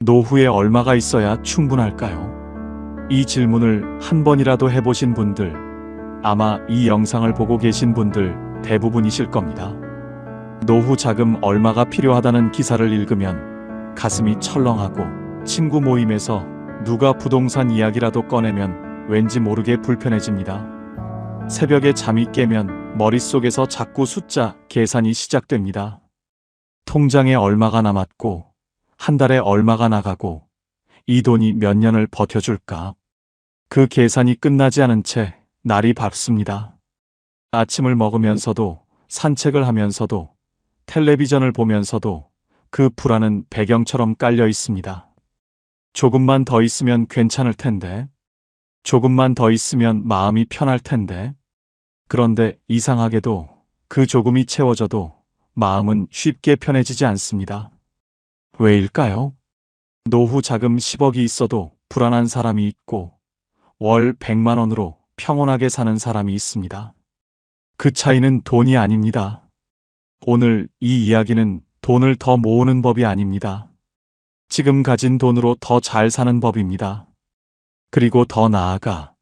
노후에 얼마가 있어야 충분할까요? 이 질문을 한 번이라도 해보신 분들, 아마 이 영상을 보고 계신 분들 대부분이실 겁니다. 노후 자금 얼마가 필요하다는 기사를 읽으면 가슴이 철렁하고 친구 모임에서 누가 부동산 이야기라도 꺼내면 왠지 모르게 불편해집니다. 새벽에 잠이 깨면 머릿속에서 자꾸 숫자 계산이 시작됩니다. 통장에 얼마가 남았고 한 달에 얼마가 나가고 이 돈이 몇 년을 버텨줄까? 그 계산이 끝나지 않은 채 날이 밝습니다. 아침을 먹으면서도 산책을 하면서도 텔레비전을 보면서도 그 불안은 배경처럼 깔려 있습니다. 조금만 더 있으면 괜찮을 텐데, 조금만 더 있으면 마음이 편할 텐데, 그런데 이상하게도 그 조금이 채워져도 마음은 쉽게 편해지지 않습니다. 왜일까요? 노후 자금 10억이 있어도 불안한 사람이 있고 월 100만 원으로 평온하게 사는 사람이 있습니다. 그 차이는 돈이 아닙니다. 오늘 이 이야기는 돈을 더 모으는 법이 아닙니다. 지금 가진 돈으로 더 잘 사는 법입니다. 그리고 더 나아가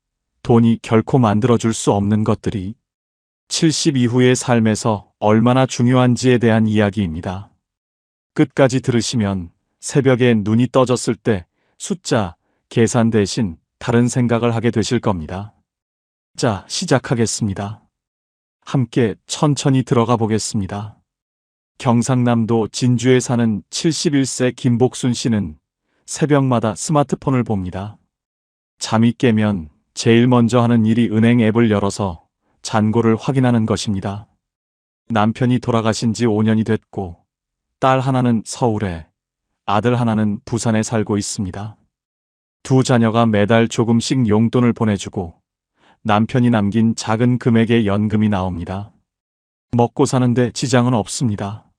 돈이 결코 만들어줄 수 없는 것들이 70 이후의 삶에서 얼마나 중요한지에 대한 이야기입니다. 끝까지 들으시면 새벽에 눈이 떠졌을 때 숫자, 계산 대신 다른 생각을 하게 되실 겁니다. 자, 시작하겠습니다. 함께 천천히 들어가 보겠습니다. 경상남도 진주에 사는 71세 김복순 씨는 새벽마다 스마트폰을 봅니다. 잠이 깨면 제일 먼저 하는 일이 은행 앱을 열어서 잔고를 확인하는 것입니다. 남편이 돌아가신 지 5년이 됐고 딸 하나는 서울에, 아들 하나는 부산에 살고 있습니다. 두 자녀가 매달 조금씩 용돈을 보내주고 남편이 남긴 작은 금액의 연금이 나옵니다. 먹고 사는데 지장은 없습니다.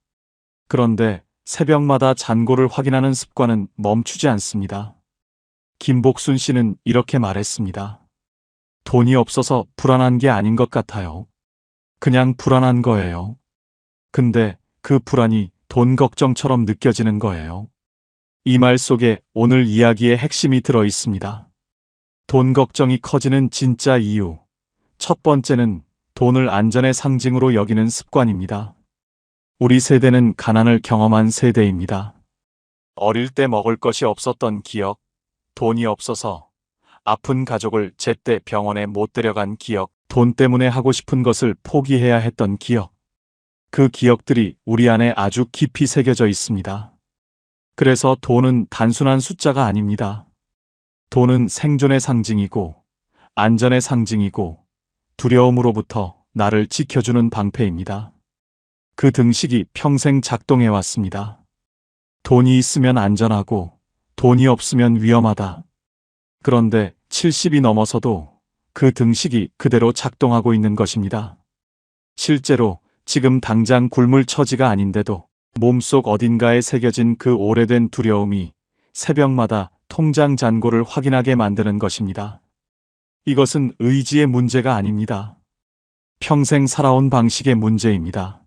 그런데 새벽마다 잔고를 확인하는 습관은 멈추지 않습니다. 김복순 씨는 이렇게 말했습니다. 돈이 없어서 불안한 게 아닌 것 같아요. 그냥 불안한 거예요. 근데 그 불안이 돈 걱정처럼 느껴지는 거예요. 이 말 속에 오늘 이야기의 핵심이 들어 있습니다. 돈 걱정이 커지는 진짜 이유. 첫 번째는 돈을 안전의 상징으로 여기는 습관입니다. 우리 세대는 가난을 경험한 세대입니다. 어릴 때 먹을 것이 없었던 기억, 돈이 없어서 아픈 가족을 제때 병원에 못 데려간 기억, 돈 때문에 하고 싶은 것을 포기해야 했던 기억. 그 기억들이 우리 안에 아주 깊이 새겨져 있습니다. 그래서 돈은 단순한 숫자가 아닙니다. 돈은 생존의 상징이고, 안전의 상징이고, 두려움으로부터 나를 지켜주는 방패입니다. 그 등식이 평생 작동해 왔습니다. 돈이 있으면 안전하고, 돈이 없으면 위험하다. 그런데 70이 넘어서도 그 등식이 그대로 작동하고 있는 것입니다. 실제로 지금 당장 굶을 처지가 아닌데도 몸속 어딘가에 새겨진 그 오래된 두려움이 새벽마다 통장 잔고를 확인하게 만드는 것입니다. 이것은 의지의 문제가 아닙니다. 평생 살아온 방식의 문제입니다.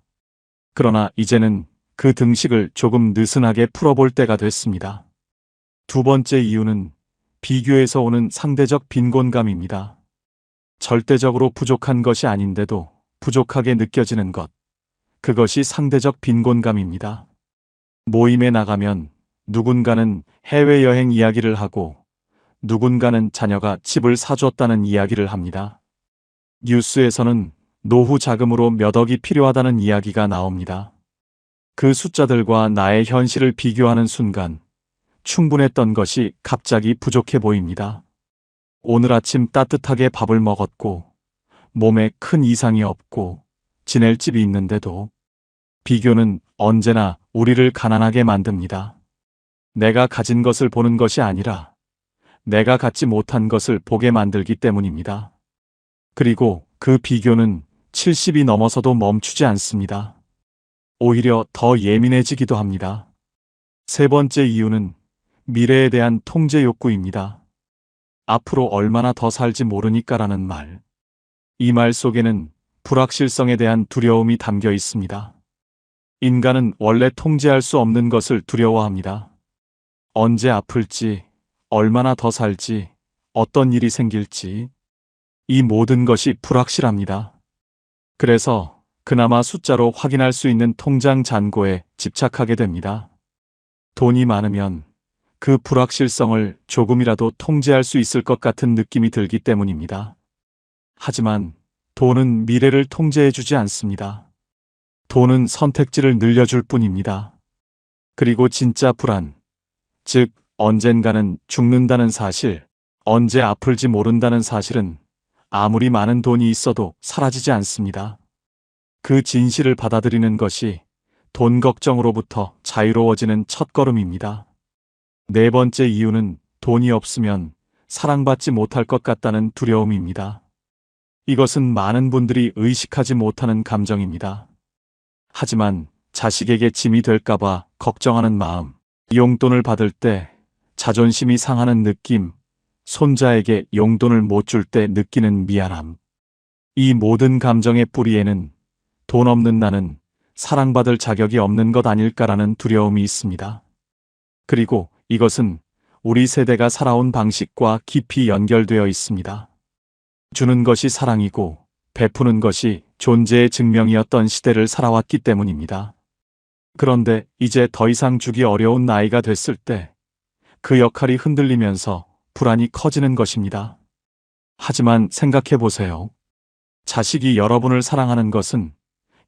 그러나 이제는 그 등식을 조금 느슨하게 풀어볼 때가 됐습니다. 두 번째 이유는 비교에서 오는 상대적 빈곤감입니다. 절대적으로 부족한 것이 아닌데도 부족하게 느껴지는 것. 그것이 상대적 빈곤감입니다. 모임에 나가면 누군가는 해외여행 이야기를 하고 누군가는 자녀가 집을 사줬다는 이야기를 합니다. 뉴스에서는 노후 자금으로 몇 억이 필요하다는 이야기가 나옵니다. 그 숫자들과 나의 현실을 비교하는 순간 충분했던 것이 갑자기 부족해 보입니다. 오늘 아침 따뜻하게 밥을 먹었고 몸에 큰 이상이 없고 지낼 집이 있는데도 비교는 언제나 우리를 가난하게 만듭니다. 내가 가진 것을 보는 것이 아니라 내가 갖지 못한 것을 보게 만들기 때문입니다. 그리고 그 비교는 70이 넘어서도 멈추지 않습니다. 오히려 더 예민해지기도 합니다. 세 번째 이유는 미래에 대한 통제 욕구입니다. 앞으로 얼마나 더 살지 모르니까라는 말. 이 말 속에는 불확실성에 대한 두려움이 담겨 있습니다. 인간은 원래 통제할 수 없는 것을 두려워합니다. 언제 아플지, 얼마나 더 살지, 어떤 일이 생길지, 이 모든 것이 불확실합니다. 그래서 그나마 숫자로 확인할 수 있는 통장 잔고에 집착하게 됩니다. 돈이 많으면 그 불확실성을 조금이라도 통제할 수 있을 것 같은 느낌이 들기 때문입니다. 하지만 돈은 미래를 통제해주지 않습니다. 돈은 선택지를 늘려줄 뿐입니다. 그리고 진짜 불안, 즉 언젠가는 죽는다는 사실, 언제 아플지 모른다는 사실은 아무리 많은 돈이 있어도 사라지지 않습니다. 그 진실을 받아들이는 것이 돈 걱정으로부터 자유로워지는 첫걸음입니다. 네 번째 이유는 돈이 없으면 사랑받지 못할 것 같다는 두려움입니다. 이것은 많은 분들이 의식하지 못하는 감정입니다. 하지만 자식에게 짐이 될까봐 걱정하는 마음, 용돈을 받을 때 자존심이 상하는 느낌, 손자에게 용돈을 못 줄 때 느끼는 미안함. 이 모든 감정의 뿌리에는 돈 없는 나는 사랑받을 자격이 없는 것 아닐까라는 두려움이 있습니다. 그리고 이것은 우리 세대가 살아온 방식과 깊이 연결되어 있습니다. 주는 것이 사랑이고 베푸는 것이 존재의 증명이었던 시대를 살아왔기 때문입니다. 그런데 이제 더 이상 주기 어려운 나이가 됐을 때 그 역할이 흔들리면서 불안이 커지는 것입니다. 하지만 생각해 보세요. 자식이 여러분을 사랑하는 것은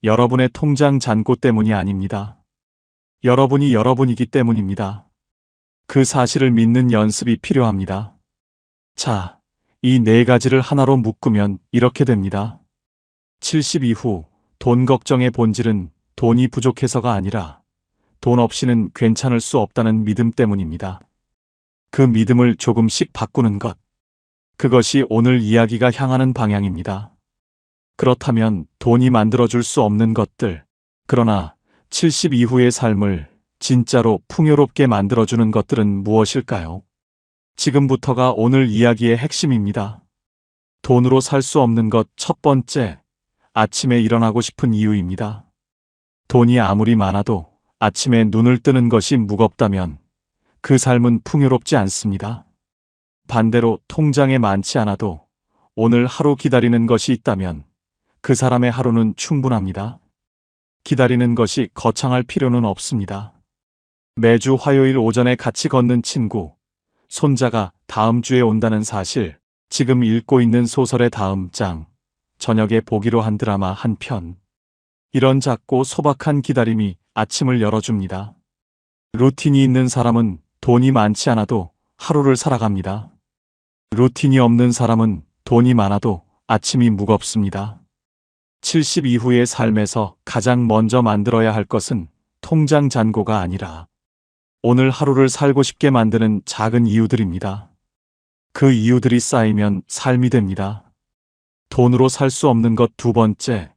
여러분의 통장 잔고 때문이 아닙니다. 여러분이 여러분이기 때문입니다. 그 사실을 믿는 연습이 필요합니다. 자, 이 네 가지를 하나로 묶으면 이렇게 됩니다. 70 이후 돈 걱정의 본질은 돈이 부족해서가 아니라 돈 없이는 괜찮을 수 없다는 믿음 때문입니다. 그 믿음을 조금씩 바꾸는 것. 그것이 오늘 이야기가 향하는 방향입니다. 그렇다면 돈이 만들어줄 수 없는 것들, 그러나 70 이후의 삶을 진짜로 풍요롭게 만들어주는 것들은 무엇일까요? 지금부터가 오늘 이야기의 핵심입니다. 돈으로 살 수 없는 것 첫 번째, 아침에 일어나고 싶은 이유입니다. 돈이 아무리 많아도 아침에 눈을 뜨는 것이 무겁다면 그 삶은 풍요롭지 않습니다. 반대로 통장에 많지 않아도 오늘 하루 기다리는 것이 있다면 그 사람의 하루는 충분합니다. 기다리는 것이 거창할 필요는 없습니다. 매주 화요일 오전에 같이 걷는 친구, 손자가 다음 주에 온다는 사실, 지금 읽고 있는 소설의 다음 장, 저녁에 보기로 한 드라마 한 편. 이런 작고 소박한 기다림이 아침을 열어줍니다. 루틴이 있는 사람은 돈이 많지 않아도 하루를 살아갑니다. 루틴이 없는 사람은 돈이 많아도 아침이 무겁습니다. 70 이후의 삶에서 가장 먼저 만들어야 할 것은 통장 잔고가 아니라 오늘 하루를 살고 싶게 만드는 작은 이유들입니다. 그 이유들이 쌓이면 삶이 됩니다. 돈으로 살 수 없는 것 두 번째,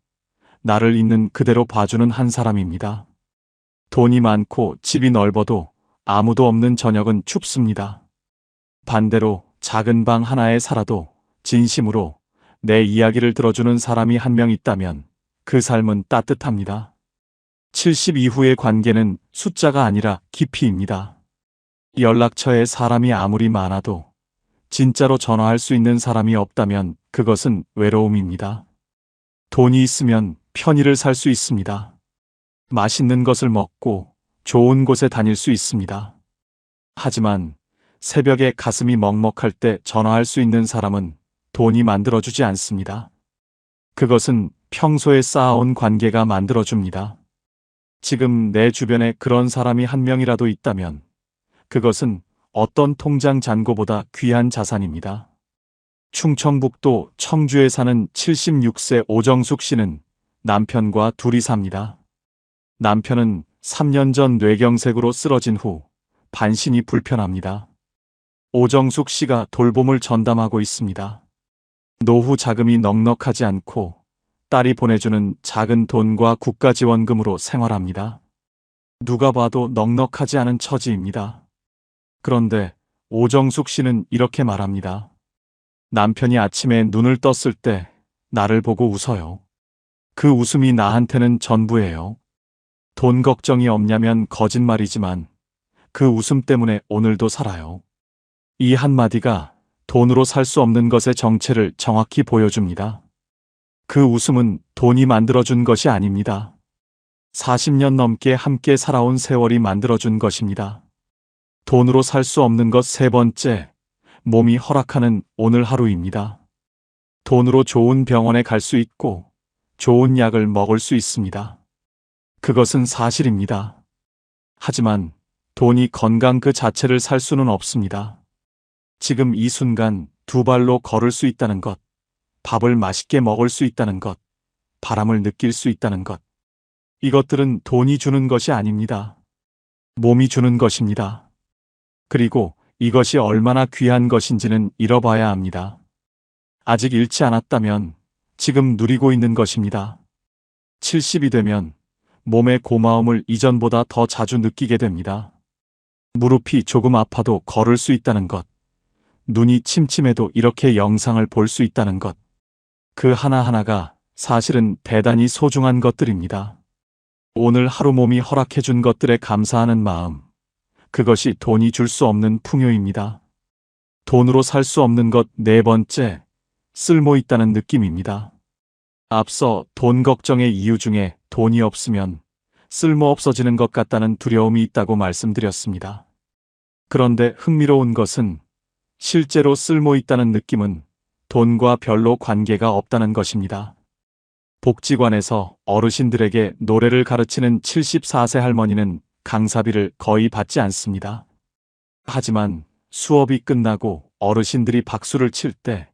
나를 있는 그대로 봐주는 한 사람입니다. 돈이 많고 집이 넓어도 아무도 없는 저녁은 춥습니다. 반대로 작은 방 하나에 살아도 진심으로 내 이야기를 들어주는 사람이 한 명 있다면 그 삶은 따뜻합니다. 70 이후의 관계는 숫자가 아니라 깊이입니다. 연락처에 사람이 아무리 많아도 진짜로 전화할 수 있는 사람이 없다면 그것은 외로움입니다. 돈이 있으면 편의를 살 수 있습니다. 맛있는 것을 먹고 좋은 곳에 다닐 수 있습니다. 하지만 새벽에 가슴이 먹먹할 때 전화할 수 있는 사람은 돈이 만들어주지 않습니다. 그것은 평소에 쌓아온 관계가 만들어줍니다. 지금 내 주변에 그런 사람이 한 명이라도 있다면 그것은 어떤 통장 잔고보다 귀한 자산입니다. 충청북도 청주에 사는 76세 오정숙 씨는 남편과 둘이 삽니다. 남편은 3년 전 뇌경색으로 쓰러진 후 반신이 불편합니다. 오정숙 씨가 돌봄을 전담하고 있습니다. 노후 자금이 넉넉하지 않고 딸이 보내주는 작은 돈과 국가지원금으로 생활합니다. 누가 봐도 넉넉하지 않은 처지입니다. 그런데 오정숙 씨는 이렇게 말합니다. 남편이 아침에 눈을 떴을 때 나를 보고 웃어요. 그 웃음이 나한테는 전부예요. 돈 걱정이 없냐면 거짓말이지만 그 웃음 때문에 오늘도 살아요. 이 한마디가 돈으로 살 수 없는 것의 정체를 정확히 보여줍니다. 그 웃음은 돈이 만들어준 것이 아닙니다. 40년 넘게 함께 살아온 세월이 만들어준 것입니다. 돈으로 살 수 없는 것 세 번째, 몸이 허락하는 오늘 하루입니다. 돈으로 좋은 병원에 갈 수 있고 좋은 약을 먹을 수 있습니다. 그것은 사실입니다. 하지만 돈이 건강 그 자체를 살 수는 없습니다. 지금 이 순간 두 발로 걸을 수 있다는 것, 밥을 맛있게 먹을 수 있다는 것, 바람을 느낄 수 있다는 것. 이것들은 돈이 주는 것이 아닙니다. 몸이 주는 것입니다. 그리고 이것이 얼마나 귀한 것인지는 잃어봐야 합니다. 아직 잃지 않았다면 지금 누리고 있는 것입니다. 70이 되면 몸의 고마움을 이전보다 더 자주 느끼게 됩니다. 무릎이 조금 아파도 걸을 수 있다는 것, 눈이 침침해도 이렇게 영상을 볼 수 있다는 것, 그 하나하나가 사실은 대단히 소중한 것들입니다. 오늘 하루 몸이 허락해준 것들에 감사하는 마음, 그것이 돈이 줄 수 없는 풍요입니다. 돈으로 살 수 없는 것 네 번째, 쓸모 있다는 느낌입니다. 앞서 돈 걱정의 이유 중에 돈이 없으면 쓸모 없어지는 것 같다는 두려움이 있다고 말씀드렸습니다. 그런데 흥미로운 것은 실제로 쓸모 있다는 느낌은 돈과 별로 관계가 없다는 것입니다. 복지관에서 어르신들에게 노래를 가르치는 74세 할머니는 강사비를 거의 받지 않습니다. 하지만 수업이 끝나고 어르신들이 박수를 칠 때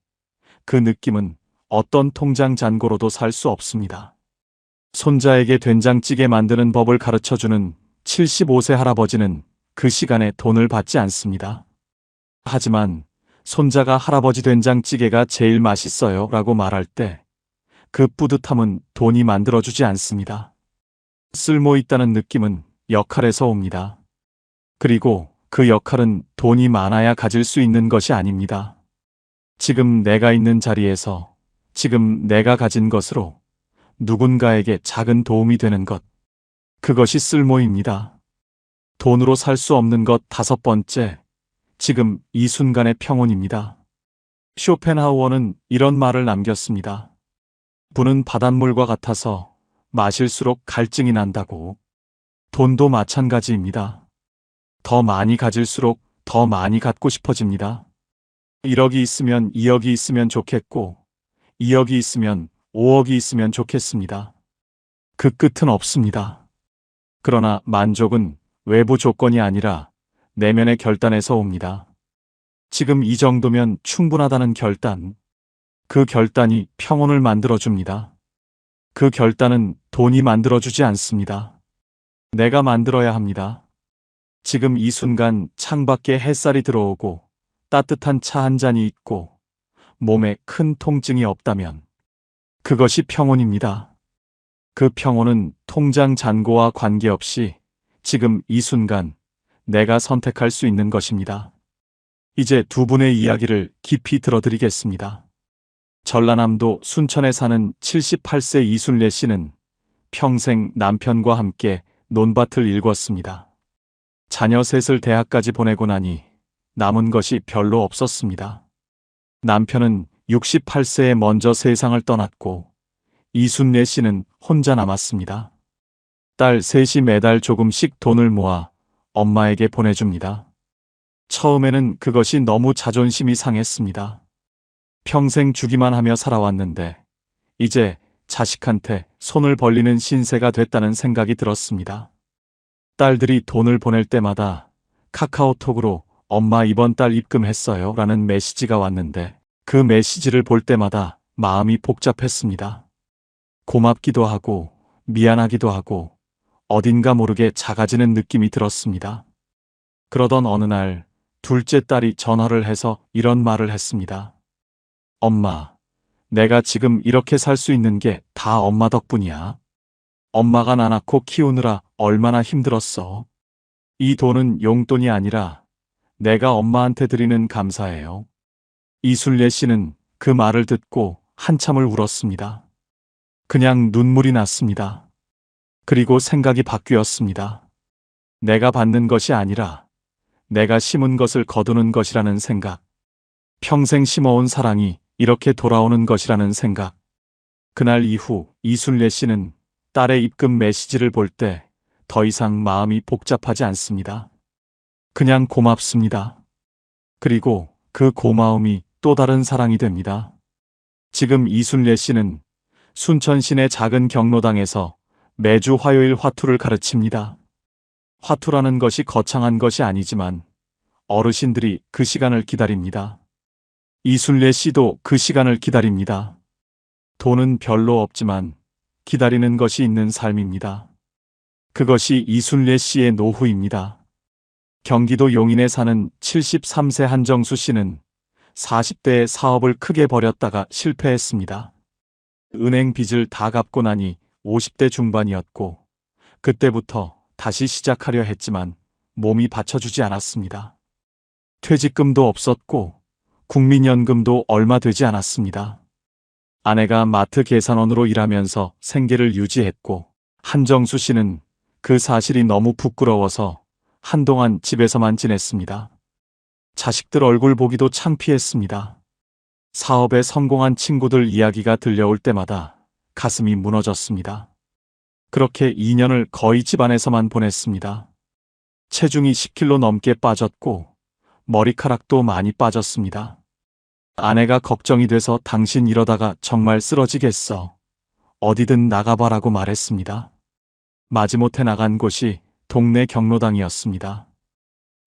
그 느낌은 어떤 통장 잔고로도 살 수 없습니다. 손자에게 된장찌개 만드는 법을 가르쳐주는 75세 할아버지는 그 시간에 돈을 받지 않습니다. 하지만 손자가 할아버지 된장찌개가 제일 맛있어요 라고 말할 때 그 뿌듯함은 돈이 만들어주지 않습니다. 쓸모 있다는 느낌은 역할에서 옵니다. 그리고 그 역할은 돈이 많아야 가질 수 있는 것이 아닙니다. 지금 내가 있는 자리에서 지금 내가 가진 것으로 누군가에게 작은 도움이 되는 것, 그것이 쓸모입니다. 돈으로 살 수 없는 것 다섯 번째, 지금 이 순간의 평온입니다. 쇼펜하우어는 이런 말을 남겼습니다. 부는 바닷물과 같아서 마실수록 갈증이 난다고. 돈도 마찬가지입니다. 더 많이 가질수록 더 많이 갖고 싶어집니다. 1억이 있으면 2억이 있으면 좋겠고 2억이 있으면 5억이 있으면 좋겠습니다. 그 끝은 없습니다. 그러나 만족은 외부 조건이 아니라 내면의 결단에서 옵니다. 지금 이 정도면 충분하다는 결단. 그 결단이 평온을 만들어줍니다. 그 결단은 돈이 만들어주지 않습니다. 내가 만들어야 합니다. 지금 이 순간 창밖에 햇살이 들어오고 따뜻한 차 한 잔이 있고 몸에 큰 통증이 없다면 그것이 평온입니다. 그 평온은 통장 잔고와 관계없이 지금 이 순간 내가 선택할 수 있는 것입니다. 이제 두 분의 이야기를 깊이 들어드리겠습니다. 전라남도 순천에 사는 78세 이순례 씨는 평생 남편과 함께 논밭을 일궜습니다. 자녀 셋을 대학까지 보내고 나니 남은 것이 별로 없었습니다. 남편은 68세에 먼저 세상을 떠났고 이순례 씨는 혼자 남았습니다. 딸 셋이 매달 조금씩 돈을 모아 엄마에게 보내줍니다. 처음에는 그것이 너무 자존심이 상했습니다. 평생 주기만 하며 살아왔는데 이제 자식한테 손을 벌리는 신세가 됐다는 생각이 들었습니다. 딸들이 돈을 보낼 때마다 카카오톡으로 엄마 이번 달 입금했어요 라는 메시지가 왔는데 그 메시지를 볼 때마다 마음이 복잡했습니다. 고맙기도 하고 미안하기도 하고 어딘가 모르게 작아지는 느낌이 들었습니다. 그러던 어느 날 둘째 딸이 전화를 해서 이런 말을 했습니다. 엄마, 내가 지금 이렇게 살 수 있는 게 다 엄마 덕분이야. 엄마가 나 낳고 키우느라 얼마나 힘들었어. 이 돈은 용돈이 아니라 내가 엄마한테 드리는 감사예요. 이순례 씨는 그 말을 듣고 한참을 울었습니다. 그냥 눈물이 났습니다. 그리고 생각이 바뀌었습니다. 내가 받는 것이 아니라 내가 심은 것을 거두는 것이라는 생각. 평생 심어온 사랑이 이렇게 돌아오는 것이라는 생각. 그날 이후 이순례 씨는 딸의 입금 메시지를 볼 때 더 이상 마음이 복잡하지 않습니다. 그냥 고맙습니다. 그리고 그 고마움이 또 다른 사랑이 됩니다. 지금 이순례 씨는 순천 시내 작은 경로당에서 매주 화요일 화투를 가르칩니다. 화투라는 것이 거창한 것이 아니지만 어르신들이 그 시간을 기다립니다. 이순례 씨도 그 시간을 기다립니다. 돈은 별로 없지만 기다리는 것이 있는 삶입니다. 그것이 이순례 씨의 노후입니다. 경기도 용인에 사는 73세 한정수 씨는 40대에 사업을 크게 벌였다가 실패했습니다. 은행 빚을 다 갚고 나니 50대 중반이었고 그때부터 다시 시작하려 했지만 몸이 받쳐주지 않았습니다. 퇴직금도 없었고 국민연금도 얼마 되지 않았습니다. 아내가 마트 계산원으로 일하면서 생계를 유지했고 한정수 씨는 그 사실이 너무 부끄러워서 한동안 집에서만 지냈습니다. 자식들 얼굴 보기도 창피했습니다. 사업에 성공한 친구들 이야기가 들려올 때마다 가슴이 무너졌습니다. 그렇게 2년을 거의 집안에서만 보냈습니다. 체중이 10kg 넘게 빠졌고 머리카락도 많이 빠졌습니다. 아내가 걱정이 돼서 당신 이러다가 정말 쓰러지겠어. 어디든 나가봐라고 말했습니다. 마지못해 나간 곳이 동네 경로당이었습니다.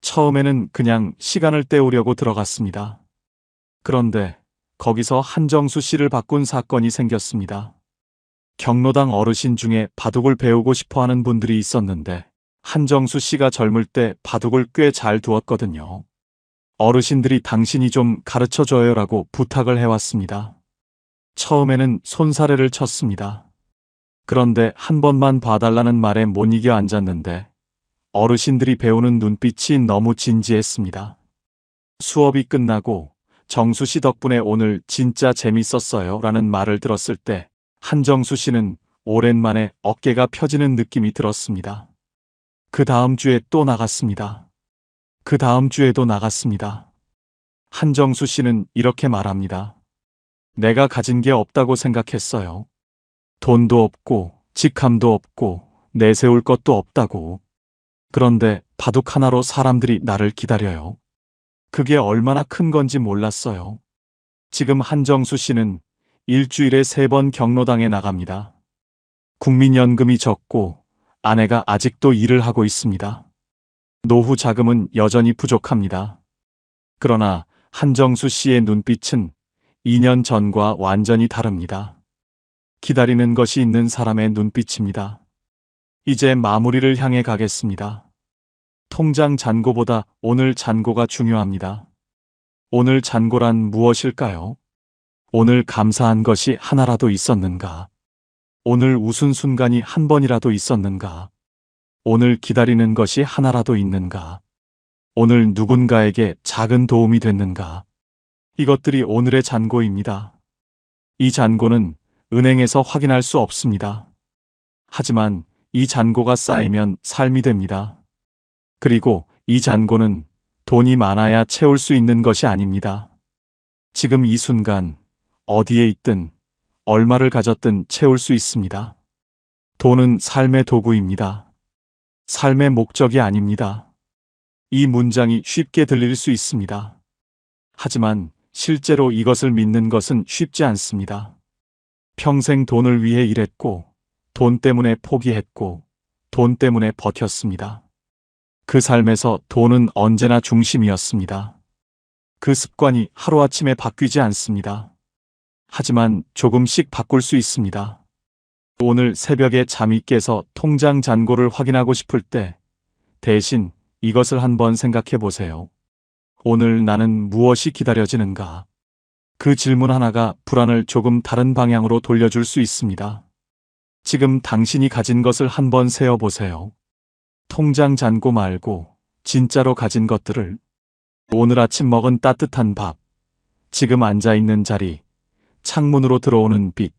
처음에는 그냥 시간을 때우려고 들어갔습니다. 그런데 거기서 한정수 씨를 바꾼 사건이 생겼습니다. 경로당 어르신 중에 바둑을 배우고 싶어 하는 분들이 있었는데 한정수 씨가 젊을 때 바둑을 꽤 잘 두었거든요. 어르신들이 당신이 좀 가르쳐줘요라고 부탁을 해왔습니다. 처음에는 손사래를 쳤습니다. 그런데 한 번만 봐달라는 말에 못 이겨 앉았는데 어르신들이 배우는 눈빛이 너무 진지했습니다. 수업이 끝나고 정수 씨 덕분에 오늘 진짜 재밌었어요 라는 말을 들었을 때 한정수 씨는 오랜만에 어깨가 펴지는 느낌이 들었습니다. 그 다음 주에 또 나갔습니다. 그 다음 주에도 나갔습니다. 한정수 씨는 이렇게 말합니다. 내가 가진 게 없다고 생각했어요. 돈도 없고 직함도 없고 내세울 것도 없다고. 그런데 바둑 하나로 사람들이 나를 기다려요. 그게 얼마나 큰 건지 몰랐어요. 지금 한정수 씨는 일주일에 3번 경로당에 나갑니다. 국민연금이 적고 아내가 아직도 일을 하고 있습니다. 노후 자금은 여전히 부족합니다. 그러나 한정수 씨의 눈빛은 2년 전과 완전히 다릅니다. 기다리는 것이 있는 사람의 눈빛입니다. 이제 마무리를 향해 가겠습니다. 통장 잔고보다 오늘 잔고가 중요합니다. 오늘 잔고란 무엇일까요? 오늘 감사한 것이 하나라도 있었는가? 오늘 웃은 순간이 한 번이라도 있었는가? 오늘 기다리는 것이 하나라도 있는가? 오늘 누군가에게 작은 도움이 됐는가? 이것들이 오늘의 잔고입니다. 이 잔고는 은행에서 확인할 수 없습니다. 하지만 이 잔고가 쌓이면 삶이 됩니다. 그리고 이 잔고는 돈이 많아야 채울 수 있는 것이 아닙니다. 지금 이 순간 어디에 있든 얼마를 가졌든 채울 수 있습니다. 돈은 삶의 도구입니다. 삶의 목적이 아닙니다. 이 문장이 쉽게 들릴 수 있습니다. 하지만 실제로 이것을 믿는 것은 쉽지 않습니다. 평생 돈을 위해 일했고, 돈 때문에 포기했고, 돈 때문에 버텼습니다. 그 삶에서 돈은 언제나 중심이었습니다. 그 습관이 하루아침에 바뀌지 않습니다. 하지만 조금씩 바꿀 수 있습니다. 오늘 새벽에 잠이 깨서 통장 잔고를 확인하고 싶을 때 대신 이것을 한번 생각해 보세요. 오늘 나는 무엇이 기다려지는가? 그 질문 하나가 불안을 조금 다른 방향으로 돌려줄 수 있습니다. 지금 당신이 가진 것을 한번 세어보세요. 통장 잔고 말고 진짜로 가진 것들을. 오늘 아침 먹은 따뜻한 밥, 지금 앉아있는 자리, 창문으로 들어오는 빛,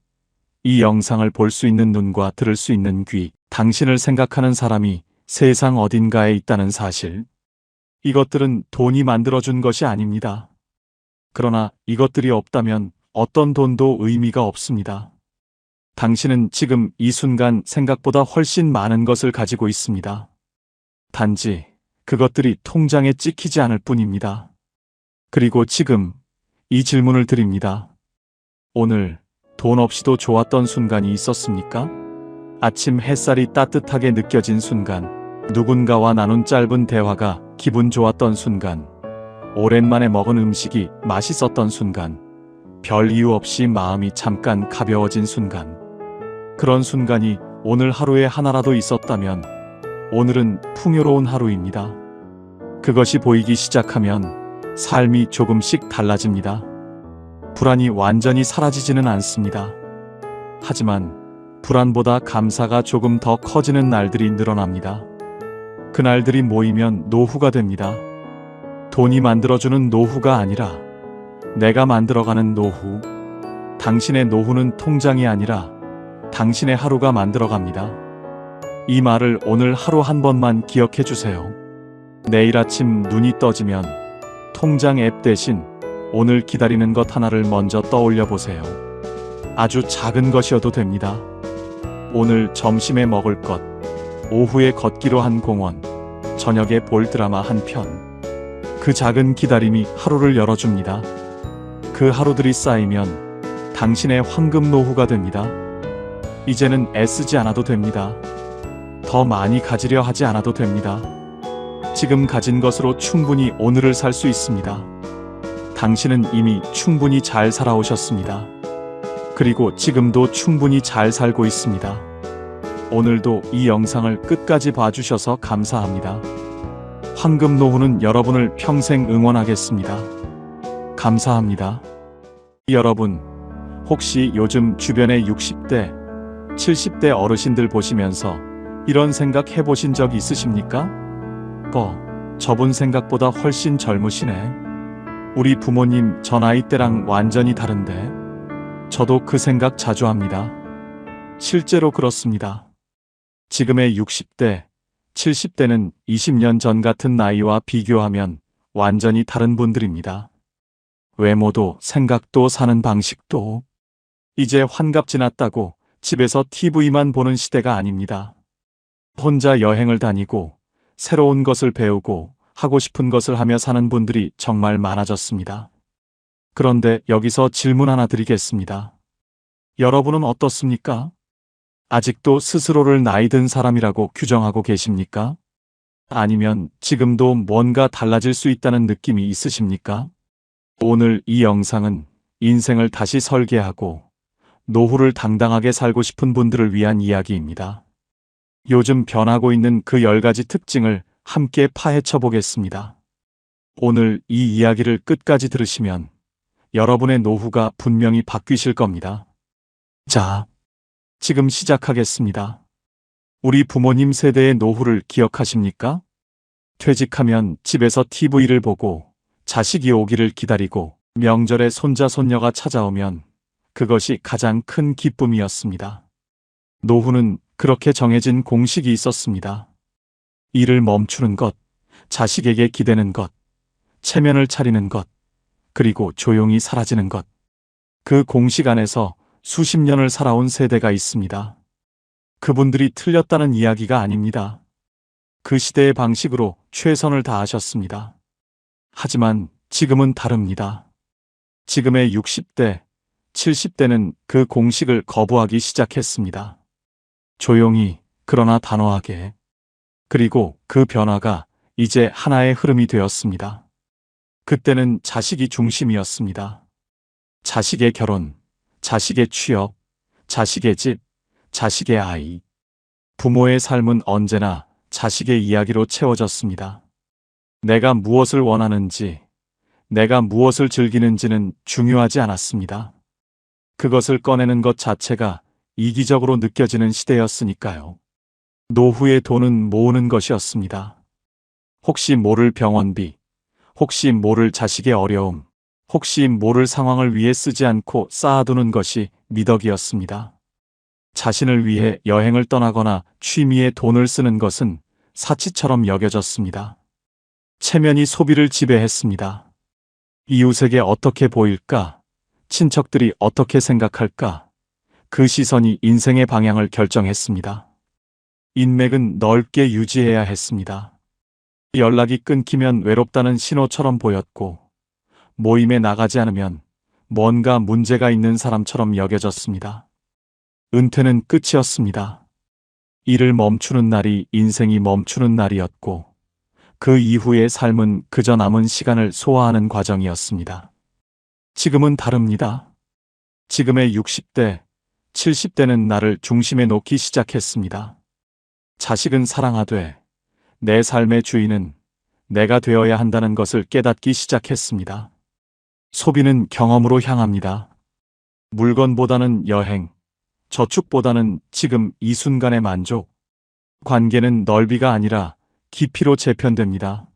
이 영상을 볼 수 있는 눈과 들을 수 있는 귀, 당신을 생각하는 사람이 세상 어딘가에 있다는 사실. 이것들은 돈이 만들어준 것이 아닙니다. 그러나 이것들이 없다면 어떤 돈도 의미가 없습니다. 당신은 지금 이 순간 생각보다 훨씬 많은 것을 가지고 있습니다. 단지 그것들이 통장에 찍히지 않을 뿐입니다. 그리고 지금 이 질문을 드립니다. 오늘 돈 없이도 좋았던 순간이 있었습니까? 아침 햇살이 따뜻하게 느껴진 순간, 누군가와 나눈 짧은 대화가 기분 좋았던 순간, 오랜만에 먹은 음식이 맛있었던 순간, 별 이유 없이 마음이 잠깐 가벼워진 순간. 그런 순간이 오늘 하루에 하나라도 있었다면 오늘은 풍요로운 하루입니다. 그것이 보이기 시작하면 삶이 조금씩 달라집니다. 불안이 완전히 사라지지는 않습니다. 하지만 불안보다 감사가 조금 더 커지는 날들이 늘어납니다. 그날들이 모이면 노후가 됩니다. 돈이 만들어주는 노후가 아니라 내가 만들어가는 노후. 당신의 노후는 통장이 아니라 당신의 하루가 만들어갑니다. 이 말을 오늘 하루 한 번만 기억해 주세요. 내일 아침 눈이 떠지면 통장 앱 대신 오늘 기다리는 것 하나를 먼저 떠올려 보세요. 아주 작은 것이어도 됩니다. 오늘 점심에 먹을 것, 오후에 걷기로 한 공원, 저녁에 볼 드라마 한 편. 그 작은 기다림이 하루를 열어줍니다. 그 하루들이 쌓이면 당신의 황금 노후가 됩니다. 이제는 애쓰지 않아도 됩니다. 더 많이 가지려 하지 않아도 됩니다. 지금 가진 것으로 충분히 오늘을 살 수 있습니다. 당신은 이미 충분히 잘 살아오셨습니다. 그리고 지금도 충분히 잘 살고 있습니다. 오늘도 이 영상을 끝까지 봐주셔서 감사합니다. 황금 노후는 여러분을 평생 응원하겠습니다. 감사합니다. 여러분, 혹시 요즘 주변의 60대, 70대 어르신들 보시면서 이런 생각 해보신 적 있으십니까? 저분 생각보다 훨씬 젊으시네. 우리 부모님 저 나이 때랑 완전히 다른데. 저도 그 생각 자주 합니다. 실제로 그렇습니다. 지금의 60대, 70대는 20년 전 같은 나이와 비교하면 완전히 다른 분들입니다. 외모도 생각도 사는 방식도. 이제 환갑 지났다고 집에서 TV만 보는 시대가 아닙니다. 혼자 여행을 다니고 새로운 것을 배우고 하고 싶은 것을 하며 사는 분들이 정말 많아졌습니다. 그런데 여기서 질문 하나 드리겠습니다. 여러분은 어떻습니까? 아직도 스스로를 나이 든 사람이라고 규정하고 계십니까? 아니면 지금도 뭔가 달라질 수 있다는 느낌이 있으십니까? 오늘 이 영상은 인생을 다시 설계하고 노후를 당당하게 살고 싶은 분들을 위한 이야기입니다. 요즘 변하고 있는 그 10가지 특징을 함께 파헤쳐 보겠습니다. 오늘 이 이야기를 끝까지 들으시면 여러분의 노후가 분명히 바뀌실 겁니다. 자, 지금 시작하겠습니다. 우리 부모님 세대의 노후를 기억하십니까? 퇴직하면 집에서 TV를 보고 자식이 오기를 기다리고 명절에 손자 손녀가 찾아오면 그것이 가장 큰 기쁨이었습니다. 노후는 그렇게 정해진 공식이 있었습니다. 일을 멈추는 것, 자식에게 기대는 것, 체면을 차리는 것, 그리고 조용히 사라지는 것. 그 공식 안에서 수십 년을 살아온 세대가 있습니다. 그분들이 틀렸다는 이야기가 아닙니다. 그 시대의 방식으로 최선을 다하셨습니다. 하지만 지금은 다릅니다. 지금의 60대, 70대는 그 공식을 거부하기 시작했습니다. 조용히, 그러나 단호하게. 그리고 그 변화가 이제 하나의 흐름이 되었습니다. 그때는 자식이 중심이었습니다. 자식의 결혼, 자식의 취업, 자식의 집, 자식의 아이. 부모의 삶은 언제나 자식의 이야기로 채워졌습니다. 내가 무엇을 원하는지, 내가 무엇을 즐기는지는 중요하지 않았습니다. 그것을 꺼내는 것 자체가 이기적으로 느껴지는 시대였으니까요. 노후의 돈은 모으는 것이었습니다. 혹시 모를 병원비, 혹시 모를 자식의 어려움, 혹시 모를 상황을 위해 쓰지 않고 쌓아두는 것이 미덕이었습니다. 자신을 위해 여행을 떠나거나 취미에 돈을 쓰는 것은 사치처럼 여겨졌습니다. 체면이 소비를 지배했습니다. 이웃에게 어떻게 보일까? 친척들이 어떻게 생각할까? 그 시선이 인생의 방향을 결정했습니다. 인맥은 넓게 유지해야 했습니다. 연락이 끊기면 외롭다는 신호처럼 보였고, 모임에 나가지 않으면 뭔가 문제가 있는 사람처럼 여겨졌습니다. 은퇴는 끝이었습니다. 일을 멈추는 날이 인생이 멈추는 날이었고, 그 이후의 삶은 그저 남은 시간을 소화하는 과정이었습니다. 지금은 다릅니다. 지금의 60대, 70대는 나를 중심에 놓기 시작했습니다. 자식은 사랑하되 내 삶의 주인은 내가 되어야 한다는 것을 깨닫기 시작했습니다. 소비는 경험으로 향합니다. 물건보다는 여행, 저축보다는 지금 이 순간의 만족. 관계는 넓이가 아니라 깊이로 재편됩니다.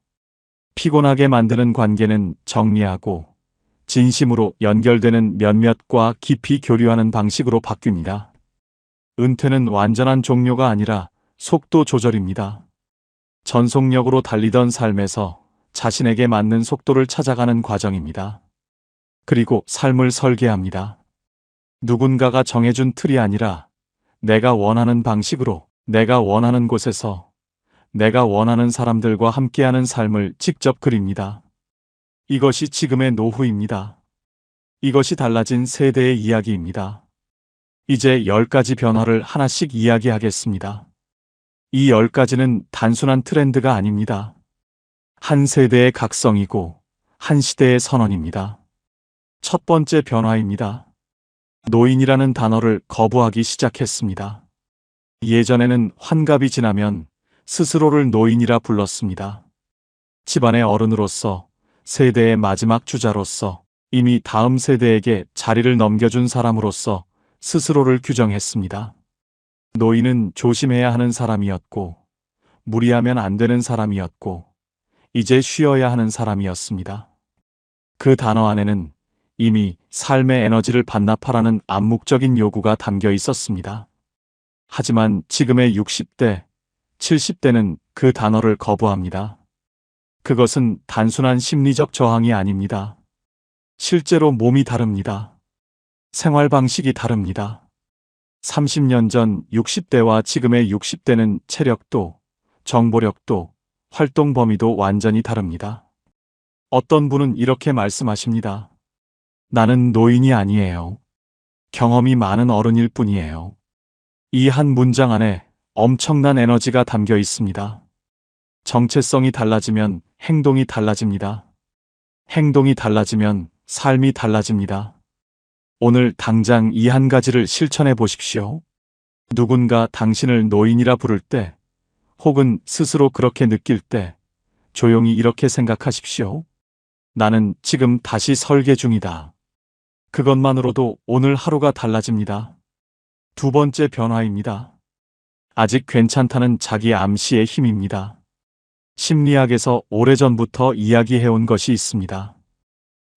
피곤하게 만드는 관계는 정리하고 진심으로 연결되는 몇몇과 깊이 교류하는 방식으로 바뀝니다. 은퇴는 완전한 종료가 아니라 속도 조절입니다. 전속력으로 달리던 삶에서 자신에게 맞는 속도를 찾아가는 과정입니다. 그리고 삶을 설계합니다. 누군가가 정해준 틀이 아니라 내가 원하는 방식으로, 내가 원하는 곳에서, 내가 원하는 사람들과 함께하는 삶을 직접 그립니다. 이것이 지금의 노후입니다. 이것이 달라진 세대의 이야기입니다. 이제 10가지 변화를 하나씩 이야기하겠습니다. 이 10가지는 단순한 트렌드가 아닙니다. 한 세대의 각성이고 한 시대의 선언입니다. 첫 번째 변화입니다. 노인이라는 단어를 거부하기 시작했습니다. 예전에는 환갑이 지나면 스스로를 노인이라 불렀습니다. 집안의 어른으로서, 세대의 마지막 주자로서, 이미 다음 세대에게 자리를 넘겨준 사람으로서 스스로를 규정했습니다. 노인은 조심해야 하는 사람이었고, 무리하면 안 되는 사람이었고, 이제 쉬어야 하는 사람이었습니다. 그 단어 안에는 이미 삶의 에너지를 반납하라는 암묵적인 요구가 담겨 있었습니다. 하지만 지금의 60대, 70대는 그 단어를 거부합니다. 그것은 단순한 심리적 저항이 아닙니다. 실제로 몸이 다릅니다. 생활 방식이 다릅니다. 30년 전 60대와 지금의 60대는 체력도, 정보력도, 활동 범위도 완전히 다릅니다. 어떤 분은 이렇게 말씀하십니다. 나는 노인이 아니에요. 경험이 많은 어른일 뿐이에요. 이 한 문장 안에 엄청난 에너지가 담겨 있습니다. 정체성이 달라지면 행동이 달라집니다. 행동이 달라지면 삶이 달라집니다. 오늘 당장 이 한 가지를 실천해 보십시오. 누군가 당신을 노인이라 부를 때, 혹은 스스로 그렇게 느낄 때, 조용히 이렇게 생각하십시오. 나는 지금 다시 설계 중이다. 그것만으로도 오늘 하루가 달라집니다. 두 번째 변화입니다. 아직 괜찮다는 자기 암시의 힘입니다. 심리학에서 오래전부터 이야기해온 것이 있습니다.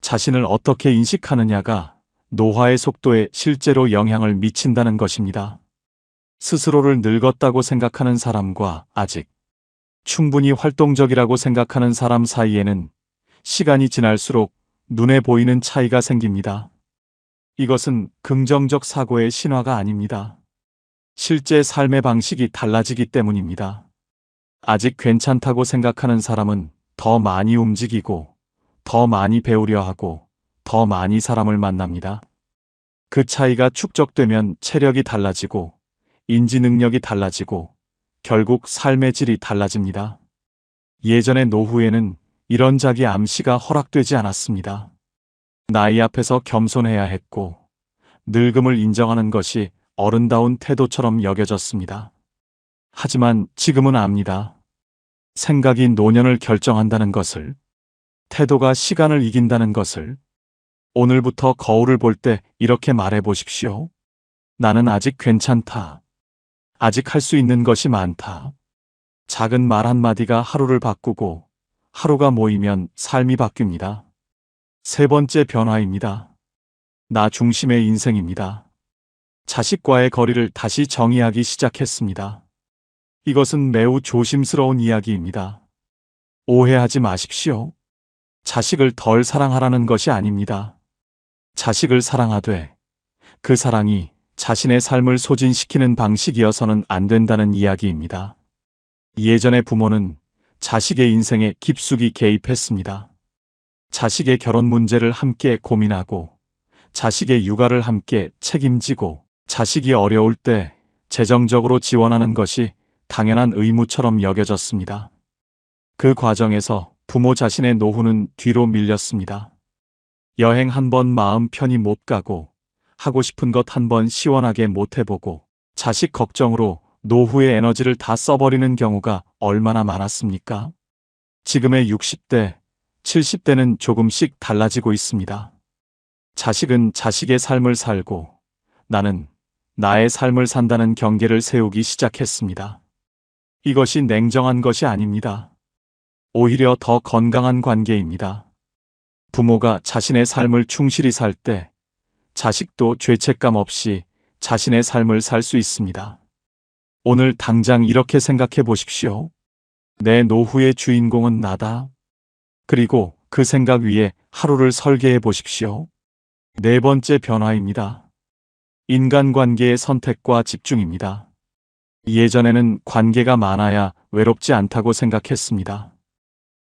자신을 어떻게 인식하느냐가 노화의 속도에 실제로 영향을 미친다는 것입니다. 스스로를 늙었다고 생각하는 사람과 아직 충분히 활동적이라고 생각하는 사람 사이에는 시간이 지날수록 눈에 보이는 차이가 생깁니다. 이것은 긍정적 사고의 신화가 아닙니다. 실제 삶의 방식이 달라지기 때문입니다. 아직 괜찮다고 생각하는 사람은 더 많이 움직이고, 더 많이 배우려 하고, 더 많이 사람을 만납니다. 그 차이가 축적되면 체력이 달라지고, 인지 능력이 달라지고, 결국 삶의 질이 달라집니다. 예전의 노후에는 이런 자기 암시가 허락되지 않았습니다. 나이 앞에서 겸손해야 했고, 늙음을 인정하는 것이 어른다운 태도처럼 여겨졌습니다. 하지만 지금은 압니다. 생각이 노년을 결정한다는 것을, 태도가 시간을 이긴다는 것을. 오늘부터 거울을 볼 때 이렇게 말해 보십시오. 나는 아직 괜찮다. 아직 할 수 있는 것이 많다. 작은 말 한마디가 하루를 바꾸고, 하루가 모이면 삶이 바뀝니다. 세 번째 변화입니다. 나 중심의 인생입니다. 자식과의 거리를 다시 정의하기 시작했습니다. 이것은 매우 조심스러운 이야기입니다. 오해하지 마십시오. 자식을 덜 사랑하라는 것이 아닙니다. 자식을 사랑하되 그 사랑이 자신의 삶을 소진시키는 방식이어서는 안 된다는 이야기입니다. 예전의 부모는 자식의 인생에 깊숙이 개입했습니다. 자식의 결혼 문제를 함께 고민하고 자식의 육아를 함께 책임지고 자식이 어려울 때 재정적으로 지원하는 것이 당연한 의무처럼 여겨졌습니다. 그 과정에서 부모 자신의 노후는 뒤로 밀렸습니다. 여행 한 번 마음 편히 못 가고 하고 싶은 것 한 번 시원하게 못 해보고 자식 걱정으로 노후의 에너지를 다 써버리는 경우가 얼마나 많았습니까? 지금의 60대, 70대는 조금씩 달라지고 있습니다. 자식은 자식의 삶을 살고 나는 나의 삶을 산다는 경계를 세우기 시작했습니다. 이것이 냉정한 것이 아닙니다. 오히려 더 건강한 관계입니다. 부모가 자신의 삶을 충실히 살 때 자식도 죄책감 없이 자신의 삶을 살 수 있습니다. 오늘 당장 이렇게 생각해 보십시오. 내 노후의 주인공은 나다. 그리고 그 생각 위에 하루를 설계해 보십시오. 네 번째 변화입니다. 인간관계의 선택과 집중입니다. 예전에는 관계가 많아야 외롭지 않다고 생각했습니다.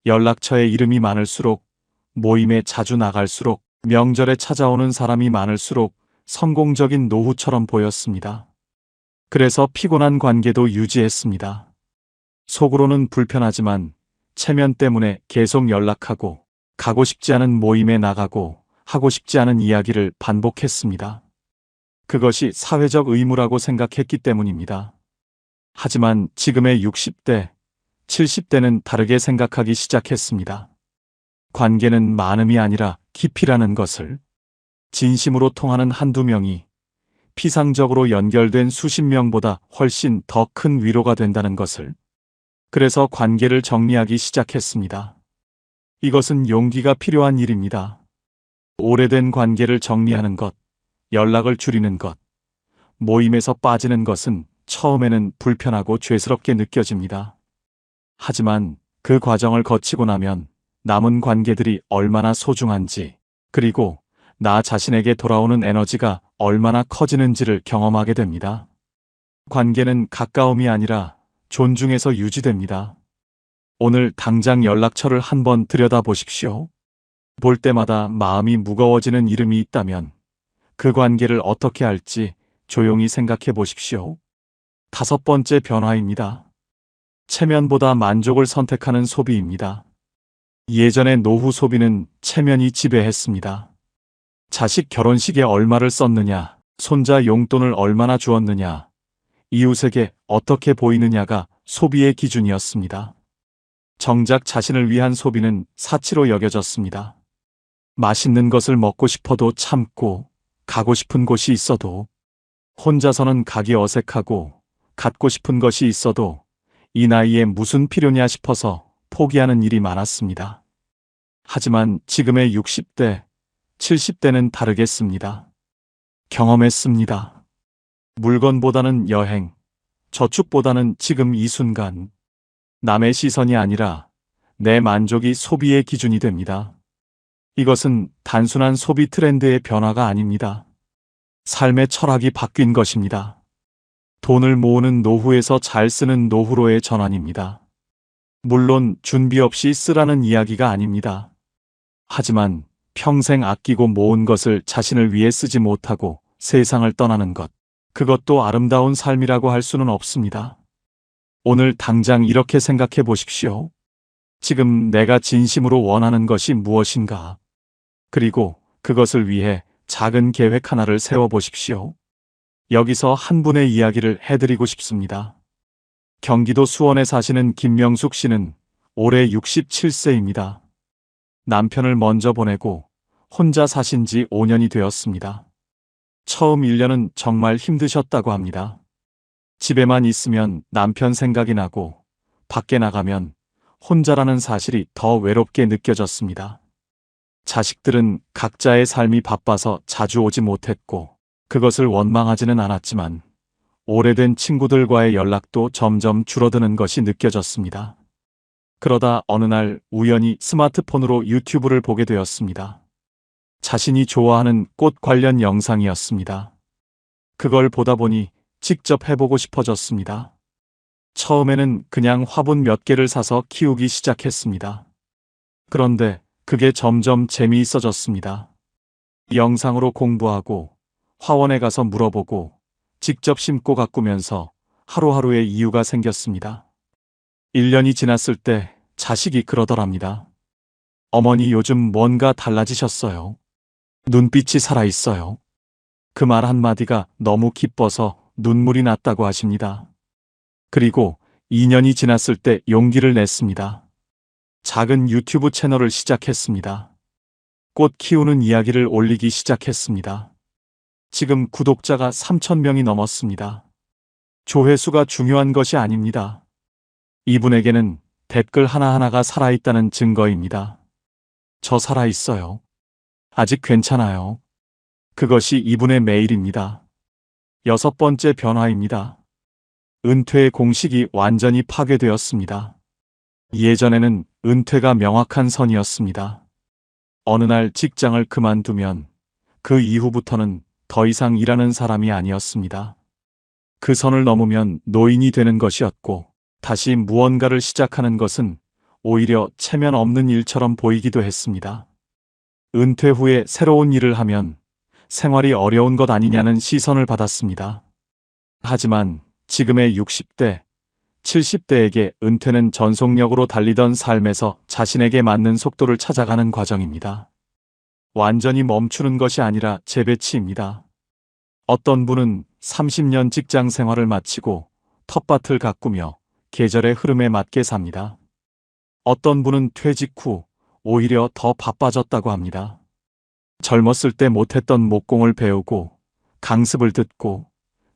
연락처에 이름이 많을수록, 모임에 자주 나갈수록, 명절에 찾아오는 사람이 많을수록 성공적인 노후처럼 보였습니다. 그래서 피곤한 관계도 유지했습니다. 속으로는 불편하지만 체면 때문에 계속 연락하고 가고 싶지 않은 모임에 나가고 하고 싶지 않은 이야기를 반복했습니다. 그것이 사회적 의무라고 생각했기 때문입니다. 하지만 지금의 60대, 70대는 다르게 생각하기 시작했습니다. 관계는 많음이 아니라 깊이라는 것을, 진심으로 통하는 한두 명이 피상적으로 연결된 수십 명보다 훨씬 더 큰 위로가 된다는 것을, 그래서 관계를 정리하기 시작했습니다. 이것은 용기가 필요한 일입니다. 오래된 관계를 정리하는 것, 연락을 줄이는 것, 모임에서 빠지는 것은 처음에는 불편하고 죄스럽게 느껴집니다. 하지만 그 과정을 거치고 나면 남은 관계들이 얼마나 소중한지, 그리고 나 자신에게 돌아오는 에너지가 얼마나 커지는지를 경험하게 됩니다. 관계는 가까움이 아니라 존중에서 유지됩니다. 오늘 당장 연락처를 한번 들여다보십시오. 볼 때마다 마음이 무거워지는 이름이 있다면 그 관계를 어떻게 할지 조용히 생각해 보십시오. 다섯 번째 변화입니다. 체면보다 만족을 선택하는 소비입니다. 예전의 노후 소비는 체면이 지배했습니다. 자식 결혼식에 얼마를 썼느냐, 손자 용돈을 얼마나 주었느냐, 이웃에게 어떻게 보이느냐가 소비의 기준이었습니다. 정작 자신을 위한 소비는 사치로 여겨졌습니다. 맛있는 것을 먹고 싶어도 참고, 가고 싶은 곳이 있어도, 혼자서는 가기 어색하고, 갖고 싶은 것이 있어도 이 나이에 무슨 필요냐 싶어서 포기하는 일이 많았습니다. 하지만 지금의 60대, 70대는 다르겠습니다. 경험했습니다. 물건보다는 여행, 저축보다는 지금 이 순간, 남의 시선이 아니라 내 만족이 소비의 기준이 됩니다. 이것은 단순한 소비 트렌드의 변화가 아닙니다. 삶의 철학이 바뀐 것입니다. 돈을 모으는 노후에서 잘 쓰는 노후로의 전환입니다. 물론 준비 없이 쓰라는 이야기가 아닙니다. 하지만 평생 아끼고 모은 것을 자신을 위해 쓰지 못하고 세상을 떠나는 것, 그것도 아름다운 삶이라고 할 수는 없습니다. 오늘 당장 이렇게 생각해 보십시오. 지금 내가 진심으로 원하는 것이 무엇인가? 그리고 그것을 위해 작은 계획 하나를 세워 보십시오. 여기서 한 분의 이야기를 해드리고 싶습니다. 경기도 수원에 사시는 김명숙 씨는 올해 67세입니다. 남편을 먼저 보내고 혼자 사신 지 5년이 되었습니다. 처음 1년은 정말 힘드셨다고 합니다. 집에만 있으면 남편 생각이 나고 밖에 나가면 혼자라는 사실이 더 외롭게 느껴졌습니다. 자식들은 각자의 삶이 바빠서 자주 오지 못했고 그것을 원망하지는 않았지만 오래된 친구들과의 연락도 점점 줄어드는 것이 느껴졌습니다. 그러다 어느 날 우연히 스마트폰으로 유튜브를 보게 되었습니다. 자신이 좋아하는 꽃 관련 영상이었습니다. 그걸 보다 보니 직접 해보고 싶어졌습니다. 처음에는 그냥 화분 몇 개를 사서 키우기 시작했습니다. 그런데 그게 점점 재미있어졌습니다. 영상으로 공부하고 화원에 가서 물어보고 직접 심고 가꾸면서 하루하루의 이유가 생겼습니다. 1년이 지났을 때 자식이 그러더랍니다. 어머니 요즘 뭔가 달라지셨어요. 눈빛이 살아있어요. 그 말 한마디가 너무 기뻐서 눈물이 났다고 하십니다. 그리고 2년이 지났을 때 용기를 냈습니다. 작은 유튜브 채널을 시작했습니다. 꽃 키우는 이야기를 올리기 시작했습니다. 지금 구독자가 3,000명이 넘었습니다. 조회수가 중요한 것이 아닙니다. 이분에게는 댓글 하나하나가 살아있다는 증거입니다. 저 살아있어요. 아직 괜찮아요. 그것이 이분의 매일입니다. 6번째 변화입니다. 은퇴의 공식이 완전히 파괴되었습니다. 예전에는 은퇴가 명확한 선이었습니다. 어느 날 직장을 그만두면 그 이후부터는 더 이상 일하는 사람이 아니었습니다. 그 선을 넘으면 노인이 되는 것이었고 다시 무언가를 시작하는 것은 오히려 체면 없는 일처럼 보이기도 했습니다. 은퇴 후에 새로운 일을 하면 생활이 어려운 것 아니냐는 시선을 받았습니다. 하지만 지금의 60대, 70대에게 은퇴는 전속력으로 달리던 삶에서 자신에게 맞는 속도를 찾아가는 과정입니다. 완전히 멈추는 것이 아니라 재배치입니다. 어떤 분은 30년 직장 생활을 마치고 텃밭을 가꾸며 계절의 흐름에 맞게 삽니다. 어떤 분은 퇴직 후 오히려 더 바빠졌다고 합니다. 젊었을 때 못했던 목공을 배우고 강습을 듣고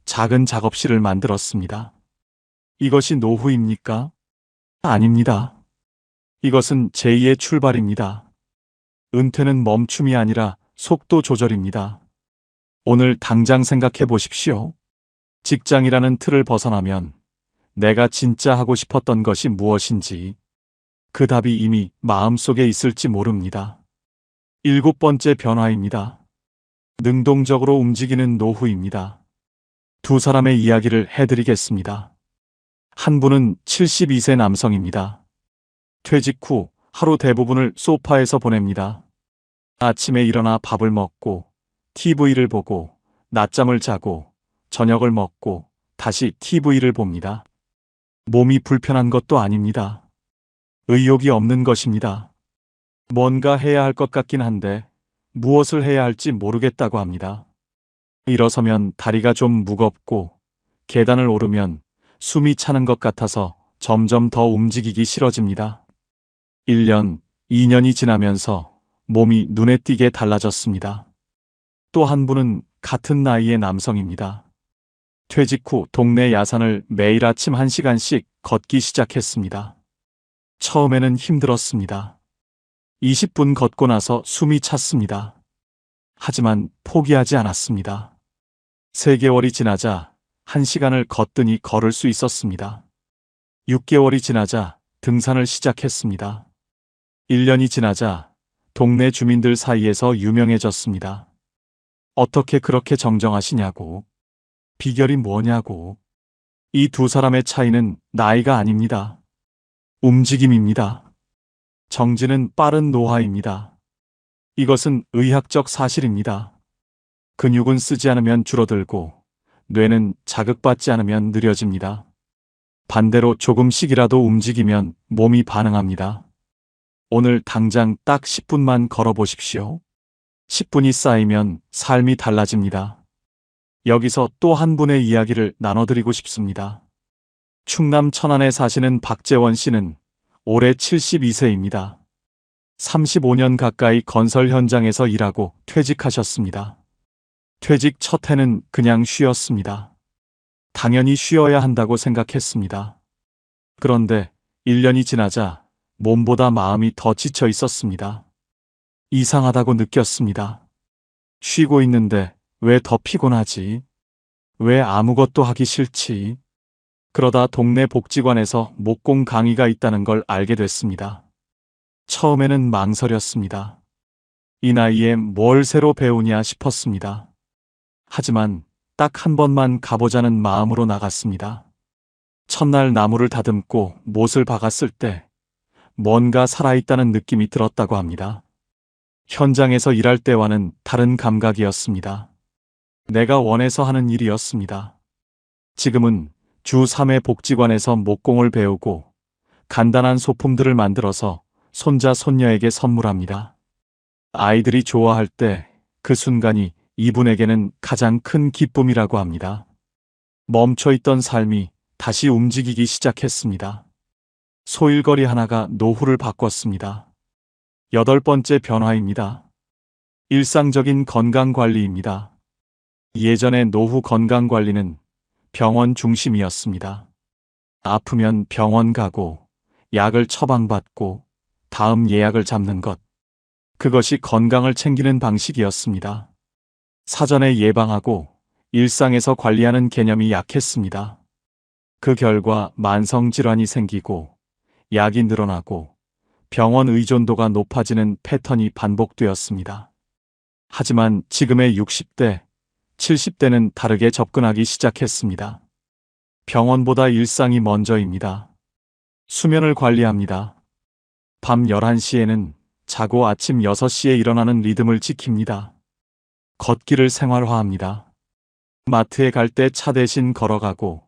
작은 작업실을 만들었습니다. 이것이 노후입니까? 아닙니다. 이것은 제2의 출발입니다. 은퇴는 멈춤이 아니라 속도 조절입니다. 오늘 당장 생각해 보십시오. 직장이라는 틀을 벗어나면 내가 진짜 하고 싶었던 것이 무엇인지 그 답이 이미 마음속에 있을지 모릅니다. 7번째 변화입니다. 능동적으로 움직이는 노후입니다. 두 사람의 이야기를 해드리겠습니다. 한 분은 72세 남성입니다. 퇴직 후 하루 대부분을 소파에서 보냅니다. 아침에 일어나 밥을 먹고 TV를 보고 낮잠을 자고 저녁을 먹고 다시 TV를 봅니다. 몸이 불편한 것도 아닙니다. 의욕이 없는 것입니다. 뭔가 해야 할 것 같긴 한데 무엇을 해야 할지 모르겠다고 합니다. 일어서면 다리가 좀 무겁고 계단을 오르면 숨이 차는 것 같아서 점점 더 움직이기 싫어집니다. 1년, 2년이 지나면서 몸이 눈에 띄게 달라졌습니다. 또 한 분은 같은 나이의 남성입니다. 퇴직 후 동네 야산을 매일 아침 1시간씩 걷기 시작했습니다. 처음에는 힘들었습니다. 20분 걷고 나서 숨이 찼습니다. 하지만 포기하지 않았습니다. 3개월이 지나자 1시간을 걷더니 걸을 수 있었습니다. 6개월이 지나자 등산을 시작했습니다. 1년이 지나자 동네 주민들 사이에서 유명해졌습니다. 어떻게 그렇게 정정하시냐고, 비결이 뭐냐고. 이 두 사람의 차이는 나이가 아닙니다. 움직임입니다. 정지는 빠른 노화입니다. 이것은 의학적 사실입니다. 근육은 쓰지 않으면 줄어들고 뇌는 자극받지 않으면 느려집니다. 반대로 조금씩이라도 움직이면 몸이 반응합니다. 오늘 당장 딱 10분만 걸어보십시오. 10분이 쌓이면 삶이 달라집니다. 여기서 또 한 분의 이야기를 나눠드리고 싶습니다. 충남 천안에 사시는 박재원 씨는 올해 72세입니다. 35년 가까이 건설 현장에서 일하고 퇴직하셨습니다. 퇴직 첫 해는 그냥 쉬었습니다. 당연히 쉬어야 한다고 생각했습니다. 그런데 1년이 지나자 몸보다 마음이 더 지쳐 있었습니다. 이상하다고 느꼈습니다. 쉬고 있는데 왜 더 피곤하지? 왜 아무것도 하기 싫지? 그러다 동네 복지관에서 목공 강의가 있다는 걸 알게 됐습니다. 처음에는 망설였습니다. 이 나이에 뭘 새로 배우냐 싶었습니다. 하지만 딱 한 번만 가보자는 마음으로 나갔습니다. 첫날 나무를 다듬고 못을 박았을 때 뭔가 살아있다는 느낌이 들었다고 합니다. 현장에서 일할 때와는 다른 감각이었습니다. 내가 원해서 하는 일이었습니다. 지금은 주 3회 복지관에서 목공을 배우고 간단한 소품들을 만들어서 손자 손녀에게 선물합니다. 아이들이 좋아할 때 그 순간이 이분에게는 가장 큰 기쁨이라고 합니다. 멈춰있던 삶이 다시 움직이기 시작했습니다. 소일거리 하나가 노후를 바꿨습니다. 8번째 변화입니다. 일상적인 건강관리입니다. 예전의 노후 건강관리는 병원 중심이었습니다. 아프면 병원 가고 약을 처방받고 다음 예약을 잡는 것. 그것이 건강을 챙기는 방식이었습니다. 사전에 예방하고 일상에서 관리하는 개념이 약했습니다. 그 결과 만성질환이 생기고 약이 늘어나고 병원 의존도가 높아지는 패턴이 반복되었습니다. 하지만 지금의 60대, 70대는 다르게 접근하기 시작했습니다. 병원보다 일상이 먼저입니다. 수면을 관리합니다. 밤 11시에는 자고 아침 6시에 일어나는 리듬을 지킵니다. 걷기를 생활화합니다. 마트에 갈 때 차 대신 걸어가고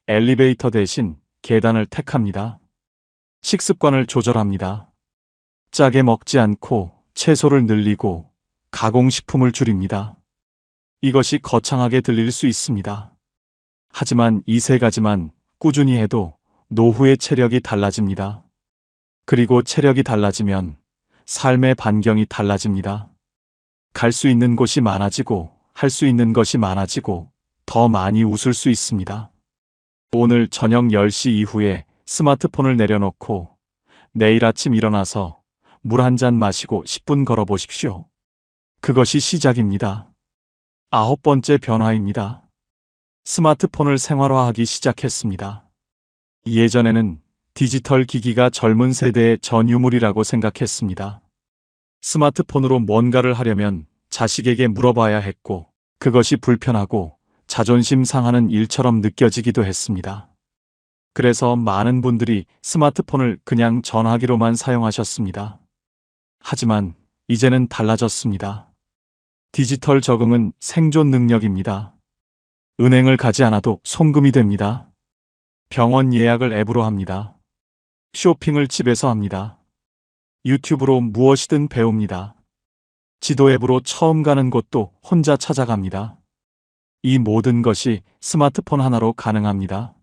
엘리베이터 대신 계단을 택합니다. 식습관을 조절합니다. 짜게 먹지 않고 채소를 늘리고 가공식품을 줄입니다. 이것이 거창하게 들릴 수 있습니다. 하지만 이 3가지만 꾸준히 해도 노후의 체력이 달라집니다. 그리고 체력이 달라지면 삶의 반경이 달라집니다. 갈 수 있는 곳이 많아지고 할 수 있는 것이 많아지고 더 많이 웃을 수 있습니다. 오늘 저녁 10시 이후에 스마트폰을 내려놓고 내일 아침 일어나서 물 한 잔 마시고 10분 걸어 보십시오. 그것이 시작입니다. 9번째 변화입니다. 스마트폰을 생활화하기 시작했습니다. 예전에는 디지털 기기가 젊은 세대의 전유물이라고 생각했습니다. 스마트폰으로 뭔가를 하려면 자식에게 물어봐야 했고 그것이 불편하고 자존심 상하는 일처럼 느껴지기도 했습니다. 그래서 많은 분들이 스마트폰을 그냥 전화기로만 사용하셨습니다. 하지만 이제는 달라졌습니다. 디지털 적응은 생존 능력입니다. 은행을 가지 않아도 송금이 됩니다. 병원 예약을 앱으로 합니다. 쇼핑을 집에서 합니다. 유튜브로 무엇이든 배웁니다. 지도 앱으로 처음 가는 곳도 혼자 찾아갑니다. 이 모든 것이 스마트폰 하나로 가능합니다.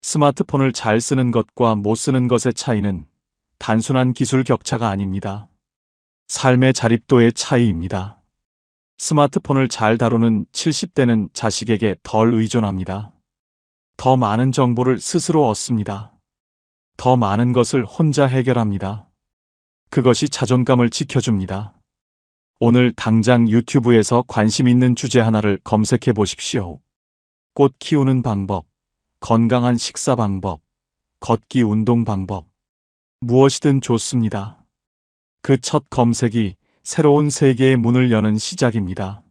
스마트폰을 잘 쓰는 것과 못 쓰는 것의 차이는 단순한 기술 격차가 아닙니다. 삶의 자립도의 차이입니다. 스마트폰을 잘 다루는 70대는 자식에게 덜 의존합니다. 더 많은 정보를 스스로 얻습니다. 더 많은 것을 혼자 해결합니다. 그것이 자존감을 지켜줍니다. 오늘 당장 유튜브에서 관심 있는 주제 하나를 검색해 보십시오. 꽃 키우는 방법, 건강한 식사 방법, 걷기 운동 방법. 무엇이든 좋습니다. 그 첫 검색이 새로운 세계의 문을 여는 시작입니다.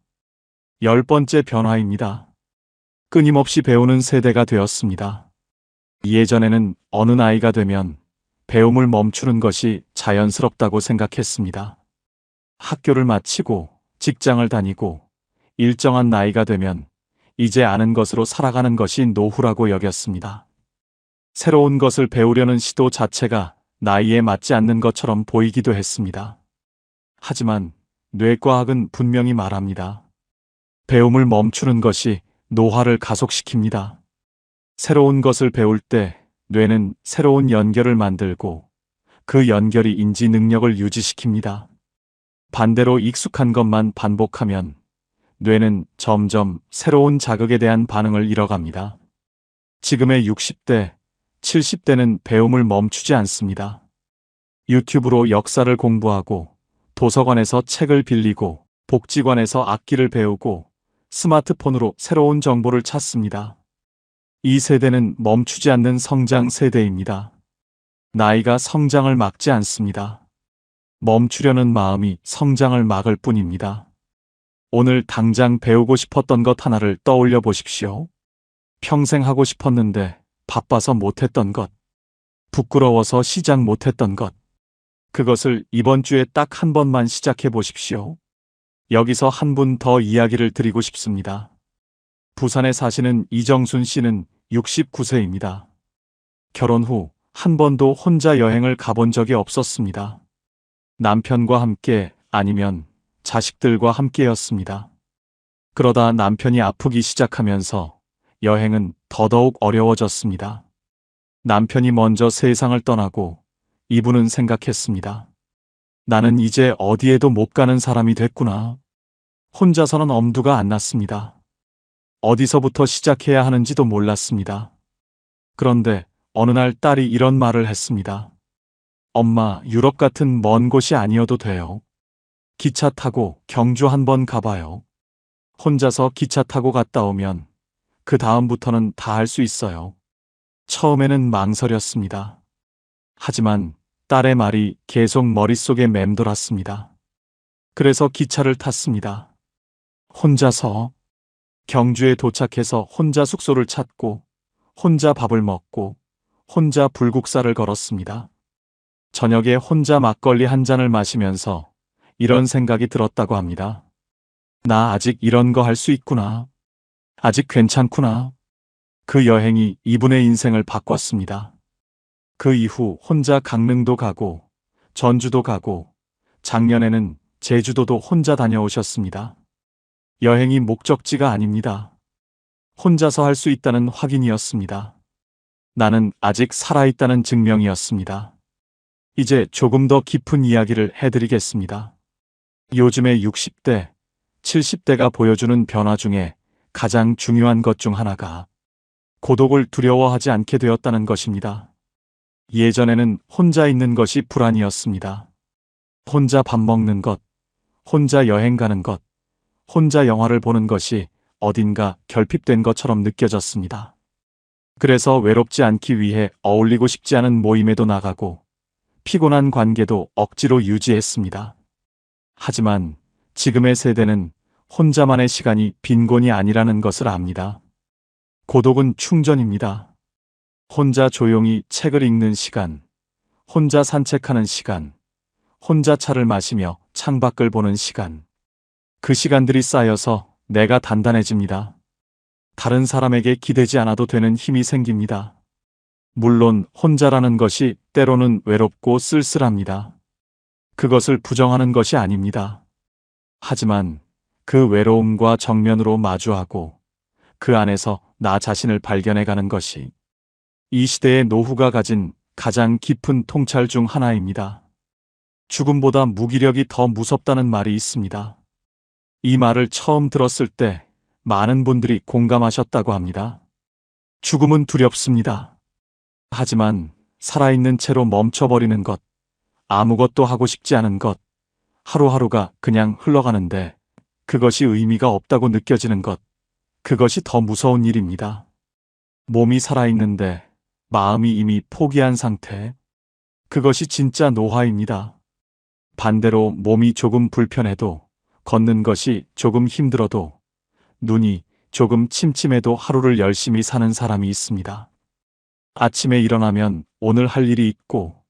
10번째 변화입니다. 끊임없이 배우는 세대가 되었습니다. 예전에는 어느 나이가 되면 배움을 멈추는 것이 자연스럽다고 생각했습니다. 학교를 마치고 직장을 다니고 일정한 나이가 되면 이제 아는 것으로 살아가는 것이 노후라고 여겼습니다. 새로운 것을 배우려는 시도 자체가 나이에 맞지 않는 것처럼 보이기도 했습니다. 하지만 뇌과학은 분명히 말합니다. 배움을 멈추는 것이 노화를 가속시킵니다. 새로운 것을 배울 때 뇌는 새로운 연결을 만들고 그 연결이 인지 능력을 유지시킵니다. 반대로 익숙한 것만 반복하면 뇌는 점점 새로운 자극에 대한 반응을 잃어갑니다. 지금의 60대, 70대는 배움을 멈추지 않습니다. 유튜브로 역사를 공부하고 도서관에서 책을 빌리고 복지관에서 악기를 배우고 스마트폰으로 새로운 정보를 찾습니다. 이 세대는 멈추지 않는 성장 세대입니다. 나이가 성장을 막지 않습니다. 멈추려는 마음이 성장을 막을 뿐입니다. 오늘 당장 배우고 싶었던 것 하나를 떠올려 보십시오. 평생 하고 싶었는데 바빠서 못했던 것, 부끄러워서 시작 못했던 것, 그것을 이번 주에 딱 한 번만 시작해 보십시오. 여기서 한 분 더 이야기를 드리고 싶습니다. 부산에 사시는 이정순 씨는 69세입니다. 결혼 후 한 번도 혼자 여행을 가본 적이 없었습니다. 남편과 함께 아니면 자식들과 함께였습니다. 그러다 남편이 아프기 시작하면서 여행은 더더욱 어려워졌습니다. 남편이 먼저 세상을 떠나고 이분은 생각했습니다. 나는 이제 어디에도 못 가는 사람이 됐구나. 혼자서는 엄두가 안 났습니다. 어디서부터 시작해야 하는지도 몰랐습니다. 그런데 어느 날 딸이 이런 말을 했습니다. 엄마, 유럽 같은 먼 곳이 아니어도 돼요. 기차 타고 경주 한번 가봐요. 혼자서 기차 타고 갔다 오면 그 다음부터는 다 할 수 있어요. 처음에는 망설였습니다. 하지만 딸의 말이 계속 머릿속에 맴돌았습니다. 그래서 기차를 탔습니다. 혼자서 경주에 도착해서 혼자 숙소를 찾고 혼자 밥을 먹고 혼자 불국사를 걸었습니다. 저녁에 혼자 막걸리 한 잔을 마시면서 이런 생각이 들었다고 합니다. 나 아직 이런 거 할 수 있구나. 아직 괜찮구나. 그 여행이 이분의 인생을 바꿨습니다. 그 이후 혼자 강릉도 가고 전주도 가고 작년에는 제주도도 혼자 다녀오셨습니다. 여행이 목적지가 아닙니다. 혼자서 할 수 있다는 확인이었습니다. 나는 아직 살아있다는 증명이었습니다. 이제 조금 더 깊은 이야기를 해드리겠습니다. 요즘의 60대, 70대가 보여주는 변화 중에 가장 중요한 것 중 하나가 고독을 두려워하지 않게 되었다는 것입니다. 예전에는 혼자 있는 것이 불안이었습니다. 혼자 밥 먹는 것, 혼자 여행 가는 것, 혼자 영화를 보는 것이 어딘가 결핍된 것처럼 느껴졌습니다. 그래서 외롭지 않기 위해 어울리고 싶지 않은 모임에도 나가고 피곤한 관계도 억지로 유지했습니다. 하지만 지금의 세대는 혼자만의 시간이 빈곤이 아니라는 것을 압니다. 고독은 충전입니다. 혼자 조용히 책을 읽는 시간, 혼자 산책하는 시간, 혼자 차를 마시며 창밖을 보는 시간. 그 시간들이 쌓여서 내가 단단해집니다. 다른 사람에게 기대지 않아도 되는 힘이 생깁니다. 물론 혼자라는 것이 때로는 외롭고 쓸쓸합니다. 그것을 부정하는 것이 아닙니다. 하지만 그 외로움과 정면으로 마주하고 그 안에서 나 자신을 발견해가는 것이 이 시대의 노후가 가진 가장 깊은 통찰 중 하나입니다. 죽음보다 무기력이 더 무섭다는 말이 있습니다. 이 말을 처음 들었을 때 많은 분들이 공감하셨다고 합니다. 죽음은 두렵습니다. 하지만 살아있는 채로 멈춰버리는 것, 아무것도 하고 싶지 않은 것, 하루하루가 그냥 흘러가는데 그것이 의미가 없다고 느껴지는 것, 그것이 더 무서운 일입니다. 몸이 살아있는데 마음이 이미 포기한 상태, 그것이 진짜 노화입니다. 반대로 몸이 조금 불편해도, 걷는 것이 조금 힘들어도, 눈이 조금 침침해도 하루를 열심히 사는 사람이 있습니다. 아침에 일어나면 오늘 할 일이 있고,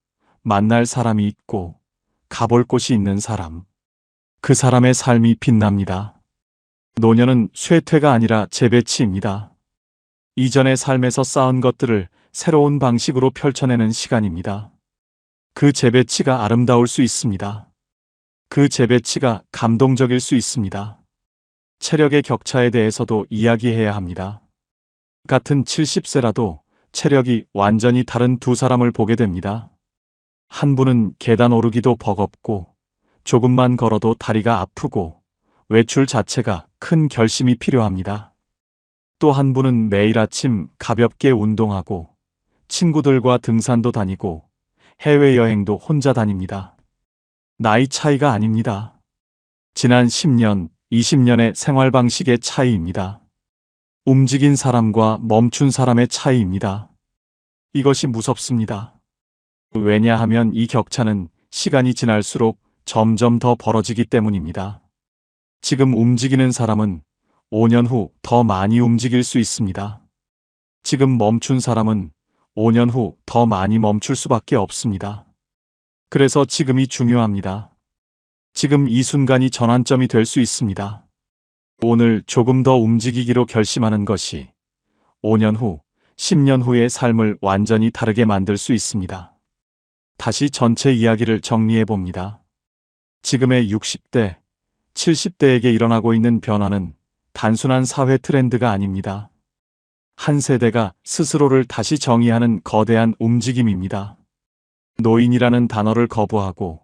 만날 사람이 있고, 가볼 곳이 있는 사람. 그 사람의 삶이 빛납니다. 노년은 쇠퇴가 아니라 재배치입니다. 이전의 삶에서 쌓은 것들을 새로운 방식으로 펼쳐내는 시간입니다. 그 재배치가 아름다울 수 있습니다. 그 재배치가 감동적일 수 있습니다. 체력의 격차에 대해서도 이야기해야 합니다. 같은 70세라도 체력이 완전히 다른 두 사람을 보게 됩니다. 한 분은 계단 오르기도 버겁고 조금만 걸어도 다리가 아프고 외출 자체가 큰 결심이 필요합니다. 또 한 분은 매일 아침 가볍게 운동하고 친구들과 등산도 다니고 해외여행도 혼자 다닙니다. 나이 차이가 아닙니다. 지난 10년, 20년의 생활 방식의 차이입니다. 움직인 사람과 멈춘 사람의 차이입니다. 이것이 무섭습니다. 왜냐하면 이 격차는 시간이 지날수록 점점 더 벌어지기 때문입니다. 지금 움직이는 사람은 5년 후 더 많이 움직일 수 있습니다. 지금 멈춘 사람은 5년 후 더 많이 멈출 수밖에 없습니다. 그래서 지금이 중요합니다. 지금 이 순간이 전환점이 될 수 있습니다. 오늘 조금 더 움직이기로 결심하는 것이 5년 후, 10년 후의 삶을 완전히 다르게 만들 수 있습니다. 다시 전체 이야기를 정리해 봅니다. 지금의 60대, 70대에게 일어나고 있는 변화는 단순한 사회 트렌드가 아닙니다. 한 세대가 스스로를 다시 정의하는 거대한 움직임입니다. 노인이라는 단어를 거부하고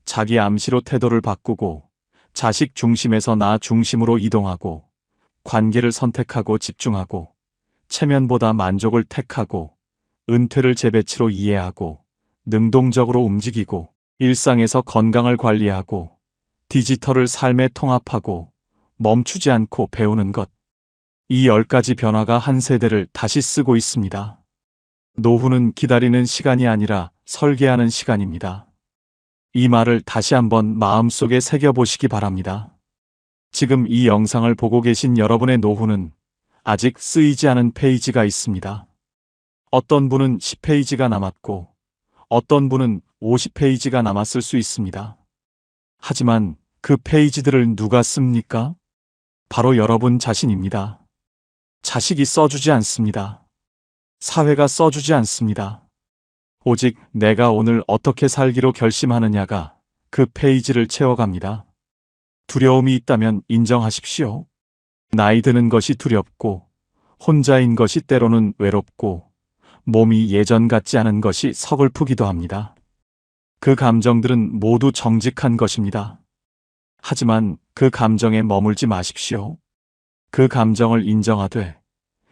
자기 암시로 태도를 바꾸고 자식 중심에서 나 중심으로 이동하고 관계를 선택하고 집중하고 체면보다 만족을 택하고 은퇴를 재배치로 이해하고 능동적으로 움직이고 일상에서 건강을 관리하고 디지털을 삶에 통합하고 멈추지 않고 배우는 것. 이 10가지 변화가 한 세대를 다시 쓰고 있습니다. 노후는 기다리는 시간이 아니라 설계하는 시간입니다. 이 말을 다시 한번 마음속에 새겨보시기 바랍니다. 지금 이 영상을 보고 계신 여러분의 노후는 아직 쓰이지 않은 페이지가 있습니다. 어떤 분은 10페이지가 남았고 어떤 분은 50페이지가 남았을 수 있습니다. 하지만 그 페이지들을 누가 씁니까? 바로 여러분 자신입니다. 자식이 써주지 않습니다. 사회가 써주지 않습니다. 오직 내가 오늘 어떻게 살기로 결심하느냐가 그 페이지를 채워갑니다. 두려움이 있다면 인정하십시오. 나이 드는 것이 두렵고 혼자인 것이 때로는 외롭고 몸이 예전 같지 않은 것이 서글프기도 합니다. 그 감정들은 모두 정직한 것입니다. 하지만 그 감정에 머물지 마십시오. 그 감정을 인정하되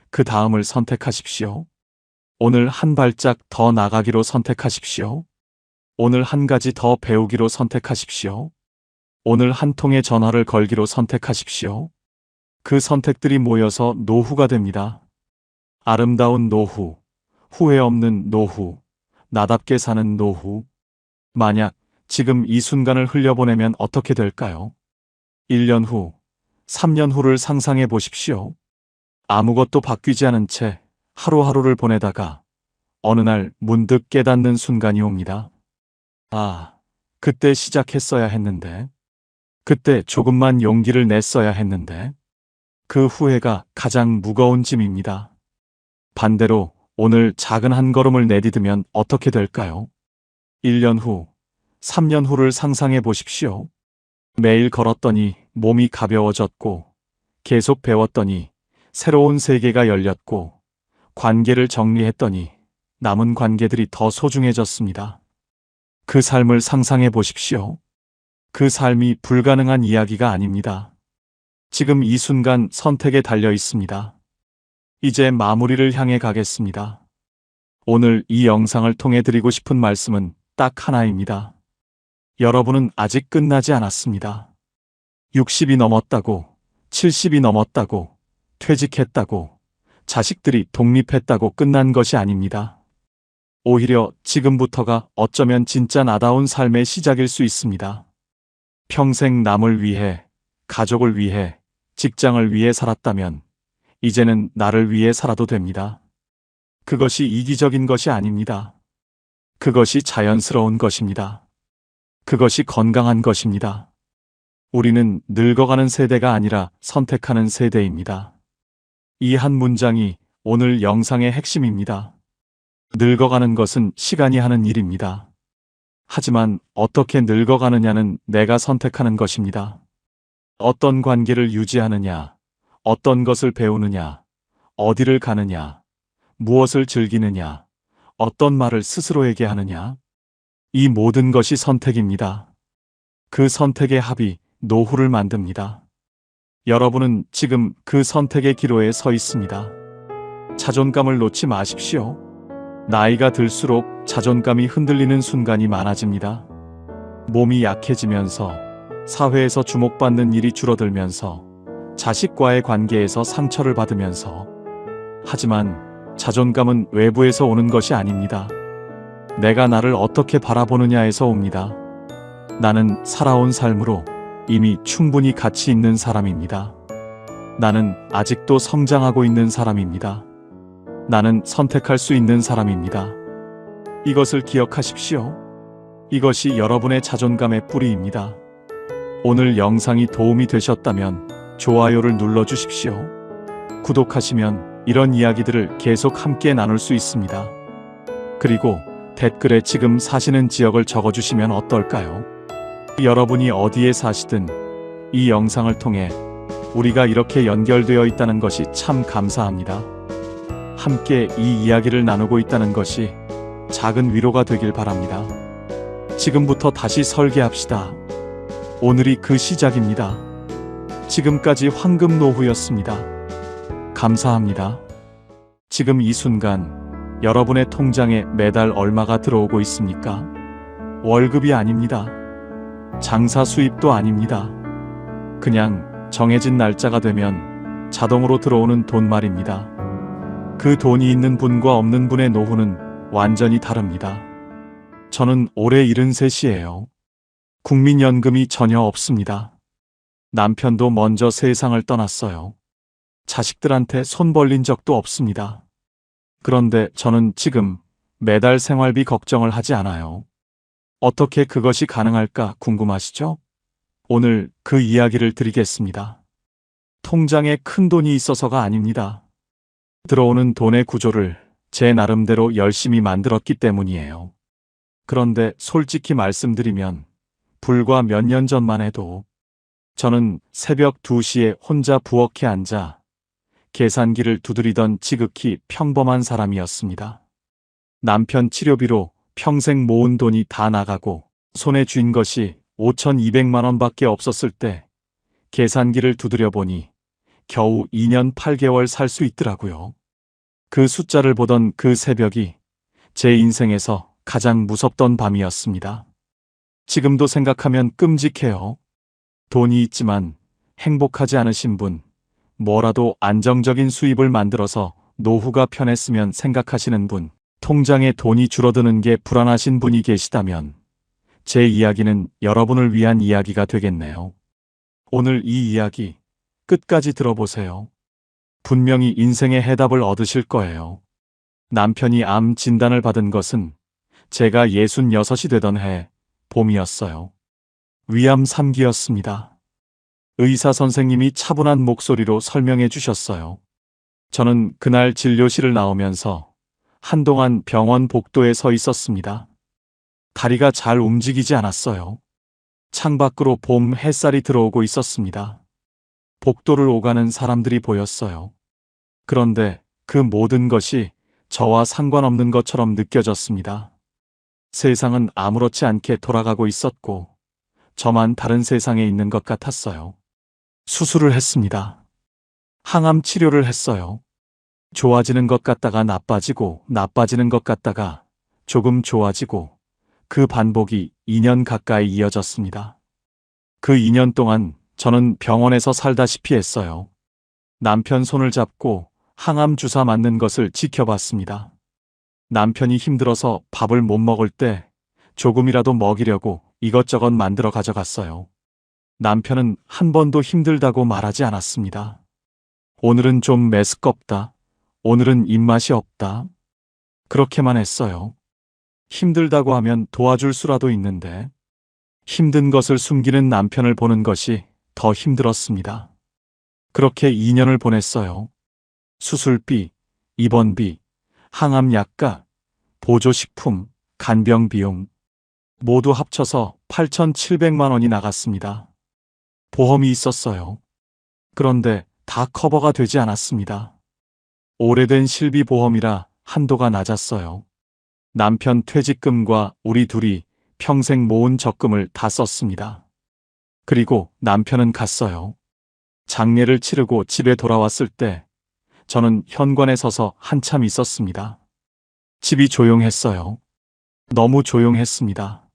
그 다음을 선택하십시오. 오늘 한 발짝 더 나가기로 선택하십시오. 오늘 한 가지 더 배우기로 선택하십시오. 오늘 한 통의 전화를 걸기로 선택하십시오. 그 선택들이 모여서 노후가 됩니다. 아름다운 노후, 후회 없는 노후, 나답게 사는 노후. 만약 지금 이 순간을 흘려보내면 어떻게 될까요? 1년 후, 3년 후를 상상해 보십시오. 아무것도 바뀌지 않은 채 하루하루를 보내다가 어느 날 문득 깨닫는 순간이 옵니다. 아, 그때 시작했어야 했는데. 그때 조금만 용기를 냈어야 했는데. 그 후회가 가장 무거운 짐입니다. 반대로 오늘 작은 한 걸음을 내디디면 어떻게 될까요? 1년 후, 3년 후를 상상해 보십시오. 매일 걸었더니 몸이 가벼워졌고 계속 배웠더니 새로운 세계가 열렸고 관계를 정리했더니 남은 관계들이 더 소중해졌습니다. 그 삶을 상상해 보십시오. 그 삶이 불가능한 이야기가 아닙니다. 지금 이 순간 선택에 달려 있습니다. 이제 마무리를 향해 가겠습니다. 오늘 이 영상을 통해 드리고 싶은 말씀은 딱 하나입니다. 여러분은 아직 끝나지 않았습니다. 60이 넘었다고, 70이 넘었다고, 퇴직했다고, 자식들이 독립했다고 끝난 것이 아닙니다. 오히려 지금부터가 어쩌면 진짜 나다운 삶의 시작일 수 있습니다. 평생 남을 위해, 가족을 위해, 직장을 위해 살았다면 이제는 나를 위해 살아도 됩니다. 그것이 이기적인 것이 아닙니다. 그것이 자연스러운 것입니다. 그것이 건강한 것입니다. 우리는 늙어가는 세대가 아니라 선택하는 세대입니다. 이 한 문장이 오늘 영상의 핵심입니다. 늙어가는 것은 시간이 하는 일입니다. 하지만 어떻게 늙어가느냐는 내가 선택하는 것입니다. 어떤 관계를 유지하느냐, 어떤 것을 배우느냐, 어디를 가느냐, 무엇을 즐기느냐, 어떤 말을 스스로에게 하느냐. 이 모든 것이 선택입니다. 그 선택의 합이 노후를 만듭니다. 여러분은 지금 그 선택의 기로에 서 있습니다. 자존감을 놓지 마십시오. 나이가 들수록 자존감이 흔들리는 순간이 많아집니다. 몸이 약해지면서 사회에서 주목받는 일이 줄어들면서 자식과의 관계에서 상처를 받으면서. 하지만 자존감은 외부에서 오는 것이 아닙니다. 내가 나를 어떻게 바라보느냐에서 옵니다. 나는 살아온 삶으로 이미 충분히 가치 있는 사람입니다. 나는 아직도 성장하고 있는 사람입니다. 나는 선택할 수 있는 사람입니다. 이것을 기억하십시오. 이것이 여러분의 자존감의 뿌리입니다. 오늘 영상이 도움이 되셨다면 좋아요를 눌러주십시오. 구독하시면 이런 이야기들을 계속 함께 나눌 수 있습니다. 그리고 댓글에 지금 사시는 지역을 적어주시면 어떨까요? 여러분이 어디에 사시든 이 영상을 통해 우리가 이렇게 연결되어 있다는 것이 참 감사합니다. 함께 이 이야기를 나누고 있다는 것이 작은 위로가 되길 바랍니다. 지금부터 다시 설계합시다. 오늘이 그 시작입니다. 지금까지 황금 노후였습니다. 감사합니다. 지금 이 순간 여러분의 통장에 매달 얼마가 들어오고 있습니까? 월급이 아닙니다. 장사 수입도 아닙니다. 그냥 정해진 날짜가 되면 자동으로 들어오는 돈 말입니다. 그 돈이 있는 분과 없는 분의 노후는 완전히 다릅니다. 저는 올해 73이에요. 국민연금이 전혀 없습니다. 남편도 먼저 세상을 떠났어요. 자식들한테 손 벌린 적도 없습니다. 그런데 저는 지금 매달 생활비 걱정을 하지 않아요. 어떻게 그것이 가능할까 궁금하시죠? 오늘 그 이야기를 드리겠습니다. 통장에 큰 돈이 있어서가 아닙니다. 들어오는 돈의 구조를 제 나름대로 열심히 만들었기 때문이에요. 그런데 솔직히 말씀드리면 불과 몇 년 전만 해도 저는 새벽 2시에 혼자 부엌에 앉아 계산기를 두드리던 지극히 평범한 사람이었습니다. 남편 치료비로 평생 모은 돈이 다 나가고 손에 쥔 것이 5,200만 원밖에 없었을 때 계산기를 두드려 보니 겨우 2년 8개월 살 수 있더라고요. 그 숫자를 보던 그 새벽이 제 인생에서 가장 무섭던 밤이었습니다. 지금도 생각하면 끔찍해요. 돈이 있지만 행복하지 않으신 분, 뭐라도 안정적인 수입을 만들어서 노후가 편했으면 생각하시는 분, 통장에 돈이 줄어드는 게 불안하신 분이 계시다면 제 이야기는 여러분을 위한 이야기가 되겠네요. 오늘 이 이야기 끝까지 들어보세요. 분명히 인생의 해답을 얻으실 거예요. 남편이 암 진단을 받은 것은 제가 66이 되던 해 봄이었어요. 위암 3기였습니다. 의사 선생님이 차분한 목소리로 설명해 주셨어요. 저는 그날 진료실을 나오면서 한동안 병원 복도에 서 있었습니다. 다리가 잘 움직이지 않았어요. 창밖으로 봄 햇살이 들어오고 있었습니다. 복도를 오가는 사람들이 보였어요. 그런데 그 모든 것이 저와 상관없는 것처럼 느껴졌습니다. 세상은 아무렇지 않게 돌아가고 있었고 저만 다른 세상에 있는 것 같았어요. 수술을 했습니다. 항암 치료를 했어요. 좋아지는 것 같다가 나빠지고 나빠지는 것 같다가 조금 좋아지고 그 반복이 2년 가까이 이어졌습니다. 그 2년 동안 저는 병원에서 살다시피 했어요. 남편 손을 잡고 항암 주사 맞는 것을 지켜봤습니다. 남편이 힘들어서 밥을 못 먹을 때 조금이라도 먹이려고 이것저것 만들어 가져갔어요. 남편은 한 번도 힘들다고 말하지 않았습니다. 오늘은 좀 메스껍다. 오늘은 입맛이 없다. 그렇게만 했어요. 힘들다고 하면 도와줄 수라도 있는데 힘든 것을 숨기는 남편을 보는 것이 더 힘들었습니다. 그렇게 2년을 보냈어요. 수술비, 입원비, 항암약과 보조식품, 간병 비용 모두 합쳐서 8,700만 원이 나갔습니다. 보험이 있었어요. 그런데 다 커버가 되지 않았습니다. 오래된 실비보험이라 한도가 낮았어요. 남편 퇴직금과 우리 둘이 평생 모은 적금을 다 썼습니다. 그리고 남편은 갔어요. 장례를 치르고 집에 돌아왔을 때 저는 현관에 서서 한참 있었습니다. 집이 조용했어요. 너무 조용했습니다.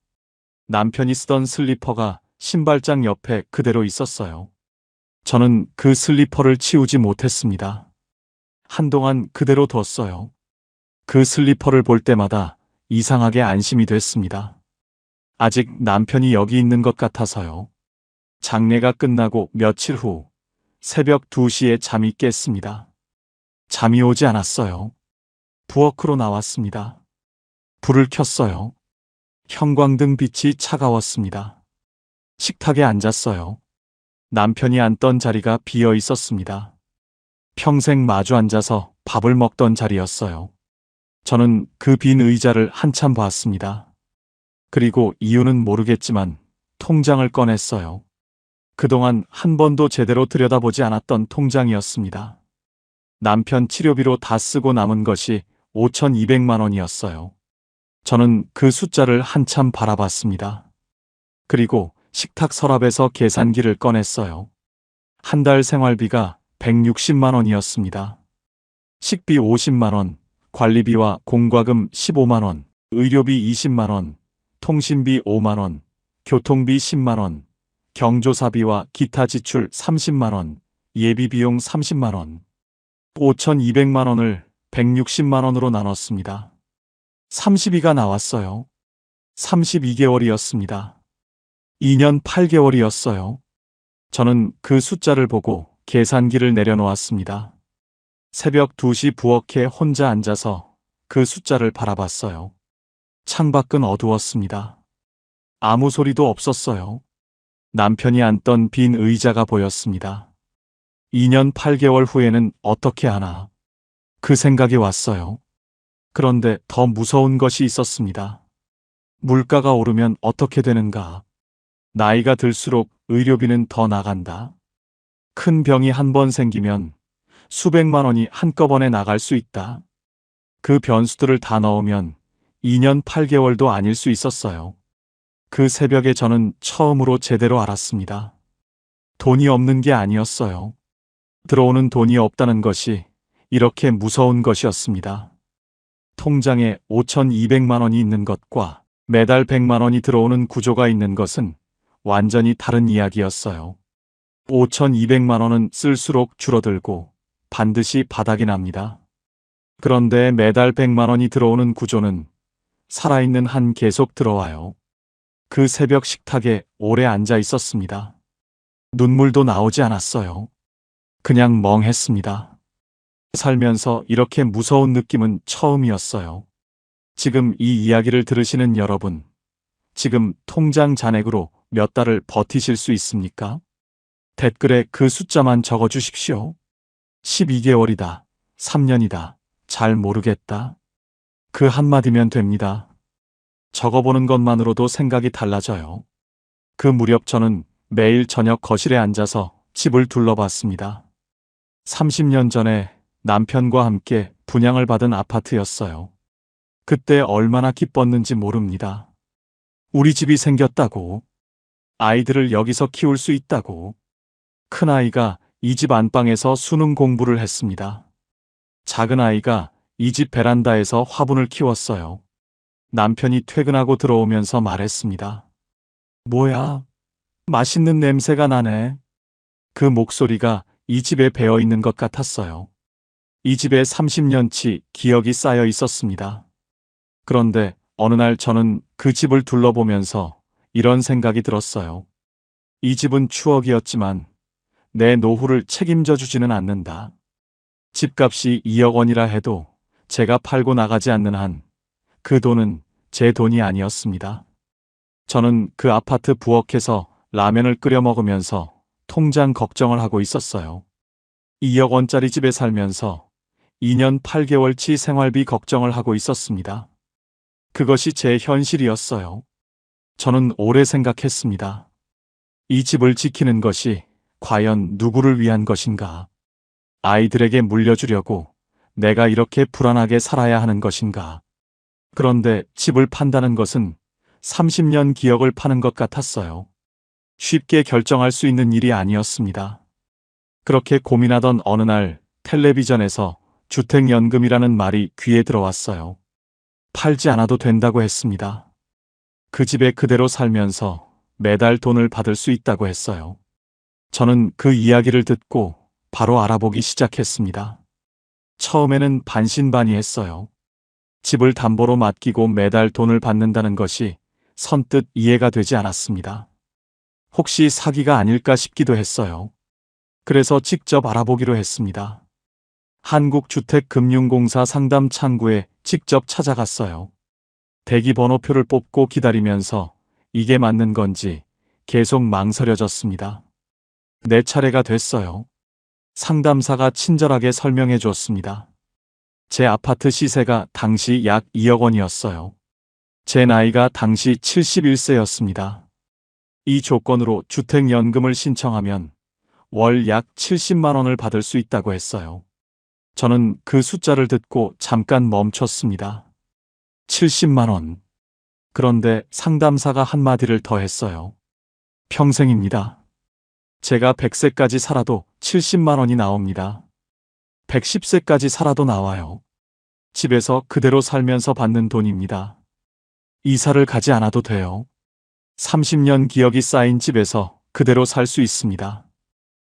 남편이 쓰던 슬리퍼가 신발장 옆에 그대로 있었어요. 저는 그 슬리퍼를 치우지 못했습니다. 한동안 그대로 뒀어요. 그 슬리퍼를 볼 때마다 이상하게 안심이 됐습니다. 아직 남편이 여기 있는 것 같아서요. 장례가 끝나고 며칠 후 새벽 2시에 잠이 깼습니다. 잠이 오지 않았어요. 부엌으로 나왔습니다. 불을 켰어요. 형광등 빛이 차가웠습니다. 식탁에 앉았어요. 남편이 앉던 자리가 비어 있었습니다. 평생 마주 앉아서 밥을 먹던 자리였어요. 저는 그 빈 의자를 한참 봤습니다. 그리고 이유는 모르겠지만 통장을 꺼냈어요. 그동안 한 번도 제대로 들여다보지 않았던 통장이었습니다. 남편 치료비로 다 쓰고 남은 것이 5,200만 원이었어요. 저는 그 숫자를 한참 바라봤습니다. 그리고 식탁 서랍에서 계산기를 꺼냈어요. 한 달 생활비가 160만 원이었습니다. 식비 50만 원, 관리비와 공과금 15만 원, 의료비 20만 원, 통신비 5만 원, 교통비 10만 원, 경조사비와 기타 지출 30만 원, 예비비용 30만 원, 5,200만 원을 160만 원으로 나눴습니다. 32가 나왔어요. 32개월이었습니다. 2년 8개월이었어요. 저는 그 숫자를 보고 계산기를 내려놓았습니다. 새벽 2시 부엌에 혼자 앉아서 그 숫자를 바라봤어요. 창밖은 어두웠습니다. 아무 소리도 없었어요. 남편이 앉던 빈 의자가 보였습니다. 2년 8개월 후에는 어떻게 하나. 그 생각이 왔어요. 그런데 더 무서운 것이 있었습니다. 물가가 오르면 어떻게 되는가. 나이가 들수록 의료비는 더 나간다. 큰 병이 한 번 생기면 수백만 원이 한꺼번에 나갈 수 있다. 그 변수들을 다 넣으면 2년 8개월도 아닐 수 있었어요. 그 새벽에 저는 처음으로 제대로 알았습니다. 돈이 없는 게 아니었어요. 들어오는 돈이 없다는 것이 이렇게 무서운 것이었습니다. 통장에 5,200만 원이 있는 것과 매달 100만 원이 들어오는 구조가 있는 것은 완전히 다른 이야기였어요. 5,200만 원은 쓸수록 줄어들고 반드시 바닥이 납니다. 그런데 매달 100만 원이 들어오는 구조는 살아있는 한 계속 들어와요. 그 새벽 식탁에 오래 앉아 있었습니다. 눈물도 나오지 않았어요. 그냥 멍했습니다. 살면서 이렇게 무서운 느낌은 처음이었어요. 지금 이 이야기를 들으시는 여러분, 지금 통장 잔액으로 몇 달을 버티실 수 있습니까? 댓글에 그 숫자만 적어 주십시오. 12개월이다. 3년이다. 잘 모르겠다. 그 한마디면 됩니다. 적어보는 것만으로도 생각이 달라져요. 그 무렵 저는 매일 저녁 거실에 앉아서 집을 둘러봤습니다. 30년 전에 남편과 함께 분양을 받은 아파트였어요. 그때 얼마나 기뻤는지 모릅니다. 우리 집이 생겼다고, 아이들을 여기서 키울 수 있다고. 큰아이가 이 집 안방에서 수능 공부를 했습니다. 작은아이가 이 집 베란다에서 화분을 키웠어요. 남편이 퇴근하고 들어오면서 말했습니다. 뭐야? 맛있는 냄새가 나네. 그 목소리가 이 집에 배어 있는 것 같았어요. 이 집에 30년치 기억이 쌓여 있었습니다. 그런데 어느 날 저는 그 집을 둘러보면서 이런 생각이 들었어요. 이 집은 추억이었지만 내 노후를 책임져 주지는 않는다. 집값이 2억 원이라 해도 제가 팔고 나가지 않는 한 그 돈은 제 돈이 아니었습니다. 저는 그 아파트 부엌에서 라면을 끓여 먹으면서 통장 걱정을 하고 있었어요. 2억 원짜리 집에 살면서 2년 8개월치 생활비 걱정을 하고 있었습니다. 그것이 제 현실이었어요. 저는 오래 생각했습니다. 이 집을 지키는 것이 과연 누구를 위한 것인가? 아이들에게 물려주려고 내가 이렇게 불안하게 살아야 하는 것인가? 그런데 집을 판다는 것은 30년 기억을 파는 것 같았어요. 쉽게 결정할 수 있는 일이 아니었습니다. 그렇게 고민하던 어느 날 텔레비전에서 주택연금이라는 말이 귀에 들어왔어요. 팔지 않아도 된다고 했습니다. 그 집에 그대로 살면서 매달 돈을 받을 수 있다고 했어요. 저는 그 이야기를 듣고 바로 알아보기 시작했습니다. 처음에는 반신반의했어요. 집을 담보로 맡기고 매달 돈을 받는다는 것이 선뜻 이해가 되지 않았습니다. 혹시 사기가 아닐까 싶기도 했어요. 그래서 직접 알아보기로 했습니다. 한국주택금융공사 상담 창구에 직접 찾아갔어요. 대기 번호표를 뽑고 기다리면서 이게 맞는 건지 계속 망설여졌습니다. 네 차례가 됐어요. 상담사가 친절하게 설명해 줬습니다. 제 아파트 시세가 당시 약 2억 원이었어요. 제 나이가 당시 71세였습니다. 이 조건으로 주택연금을 신청하면 월 약 70만 원을 받을 수 있다고 했어요. 저는 그 숫자를 듣고 잠깐 멈췄습니다. 70만 원. 그런데 상담사가 한마디를 더 했어요. 평생입니다. 제가 100세까지 살아도 70만 원이 나옵니다. 110세까지 살아도 나와요. 집에서 그대로 살면서 받는 돈입니다. 이사를 가지 않아도 돼요. 30년 기억이 쌓인 집에서 그대로 살 수 있습니다.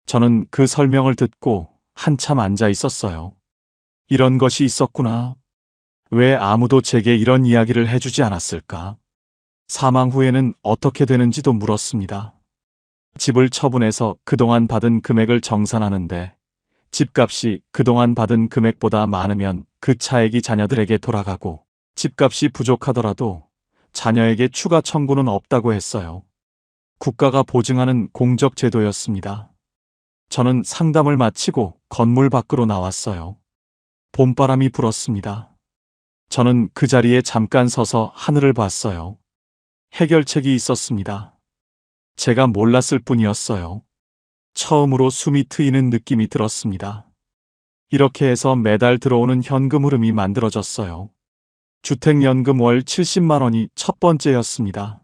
저는 그 설명을 듣고 한참 앉아 있었어요. 이런 것이 있었구나. 왜 아무도 제게 이런 이야기를 해주지 않았을까? 사망 후에는 어떻게 되는지도 물었습니다. 집을 처분해서 그동안 받은 금액을 정산하는데 집값이 그동안 받은 금액보다 많으면 그 차액이 자녀들에게 돌아가고 집값이 부족하더라도 자녀에게 추가 청구는 없다고 했어요. 국가가 보증하는 공적 제도였습니다. 저는 상담을 마치고 건물 밖으로 나왔어요. 봄바람이 불었습니다. 저는 그 자리에 잠깐 서서 하늘을 봤어요. 해결책이 있었습니다. 제가 몰랐을 뿐이었어요. 처음으로 숨이 트이는 느낌이 들었습니다. 이렇게 해서 매달 들어오는 현금 흐름이 만들어졌어요. 주택연금 월 70만 원이 첫 번째였습니다.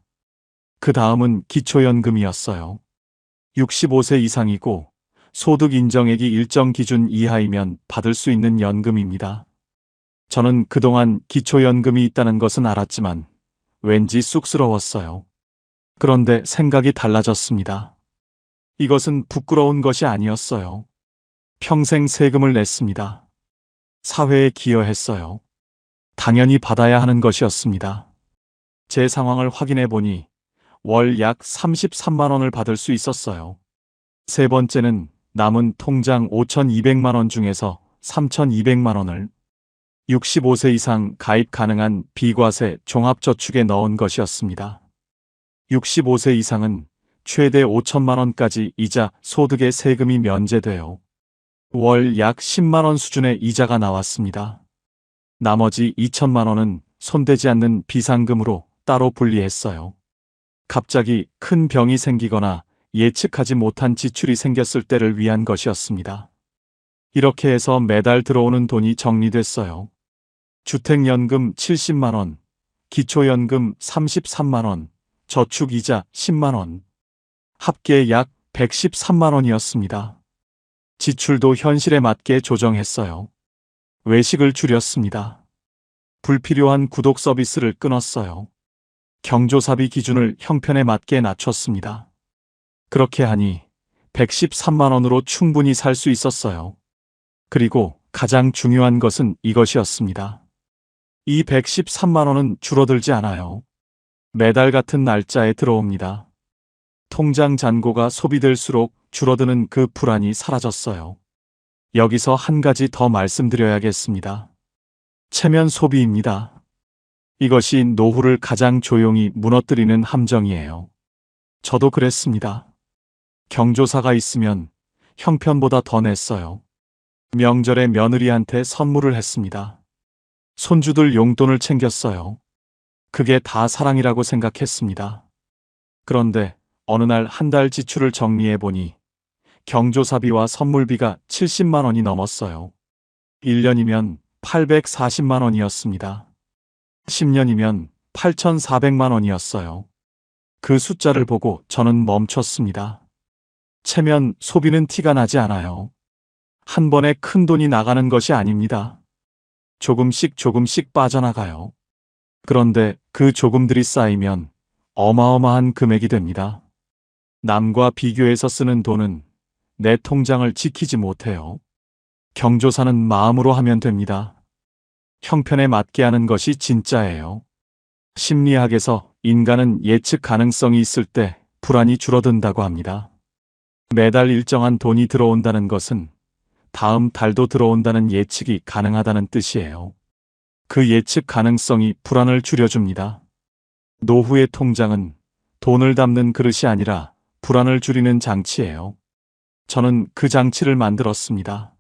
그 다음은 기초연금이었어요. 65세 이상이고 소득 인정액이 일정 기준 이하이면 받을 수 있는 연금입니다. 저는 그동안 기초연금이 있다는 것은 알았지만 왠지 쑥스러웠어요. 그런데 생각이 달라졌습니다. 이것은 부끄러운 것이 아니었어요. 평생 세금을 냈습니다. 사회에 기여했어요. 당연히 받아야 하는 것이었습니다. 제 상황을 확인해 보니 월 약 33만 원을 받을 수 있었어요. 세 번째는 남은 통장 5,200만 원 중에서 3,200만 원을 65세 이상 가입 가능한 비과세 종합저축에 넣은 것이었습니다. 65세 이상은 최대 5천만 원까지 이자 소득의 세금이 면제돼요. 월 약 10만 원 수준의 이자가 나왔습니다. 나머지 2천만 원은 손대지 않는 비상금으로 따로 분리했어요. 갑자기 큰 병이 생기거나 예측하지 못한 지출이 생겼을 때를 위한 것이었습니다. 이렇게 해서 매달 들어오는 돈이 정리됐어요. 주택연금 70만 원, 기초연금 33만 원, 저축이자 10만 원. 합계 약 113만 원이었습니다. 지출도 현실에 맞게 조정했어요. 외식을 줄였습니다. 불필요한 구독 서비스를 끊었어요. 경조사비 기준을 형편에 맞게 낮췄습니다. 그렇게 하니 113만 원으로 충분히 살 수 있었어요. 그리고 가장 중요한 것은 이것이었습니다. 이 113만 원은 줄어들지 않아요. 매달 같은 날짜에 들어옵니다. 통장 잔고가 소비될수록 줄어드는 그 불안이 사라졌어요. 여기서 한 가지 더 말씀드려야겠습니다. 체면 소비입니다. 이것이 노후를 가장 조용히 무너뜨리는 함정이에요. 저도 그랬습니다. 경조사가 있으면 형편보다 더 냈어요. 명절에 며느리한테 선물을 했습니다. 손주들 용돈을 챙겼어요. 그게 다 사랑이라고 생각했습니다. 그런데 어느 날 한 달 지출을 정리해 보니 경조사비와 선물비가 70만 원이 넘었어요. 1년이면 840만 원이었습니다. 10년이면 8,400만 원이었어요. 그 숫자를 보고 저는 멈췄습니다. 체면 소비는 티가 나지 않아요. 한 번에 큰 돈이 나가는 것이 아닙니다. 조금씩 조금씩 빠져나가요. 그런데 그 조금들이 쌓이면 어마어마한 금액이 됩니다. 남과 비교해서 쓰는 돈은 내 통장을 지키지 못해요. 경조사는 마음으로 하면 됩니다. 형편에 맞게 하는 것이 진짜예요. 심리학에서 인간은 예측 가능성이 있을 때 불안이 줄어든다고 합니다. 매달 일정한 돈이 들어온다는 것은 다음 달도 들어온다는 예측이 가능하다는 뜻이에요. 그 예측 가능성이 불안을 줄여줍니다. 노후의 통장은 돈을 담는 그릇이 아니라 불안을 줄이는 장치예요. 저는 그 장치를 만들었습니다.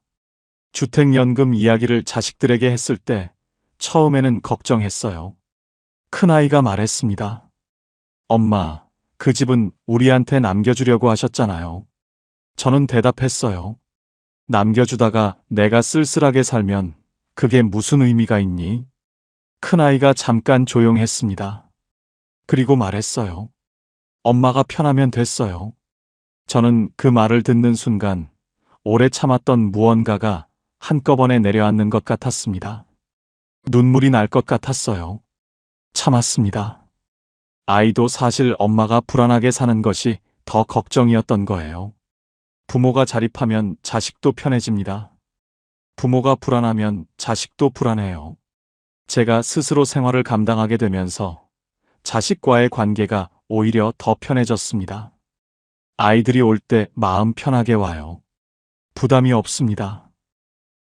주택연금 이야기를 자식들에게 했을 때 처음에는 걱정했어요. 큰아이가 말했습니다. 엄마, 그 집은 우리한테 남겨주려고 하셨잖아요. 저는 대답했어요. 남겨주다가 내가 쓸쓸하게 살면 그게 무슨 의미가 있니? 큰아이가 잠깐 조용했습니다. 그리고 말했어요. 엄마가 편하면 됐어요. 저는 그 말을 듣는 순간 오래 참았던 무언가가 한꺼번에 내려앉는 것 같았습니다. 눈물이 날 것 같았어요. 참았습니다. 아이도 사실 엄마가 불안하게 사는 것이 더 걱정이었던 거예요. 부모가 자립하면 자식도 편해집니다. 부모가 불안하면 자식도 불안해요. 제가 스스로 생활을 감당하게 되면서 자식과의 관계가 오히려 더 편해졌습니다. 아이들이 올 때 마음 편하게 와요. 부담이 없습니다.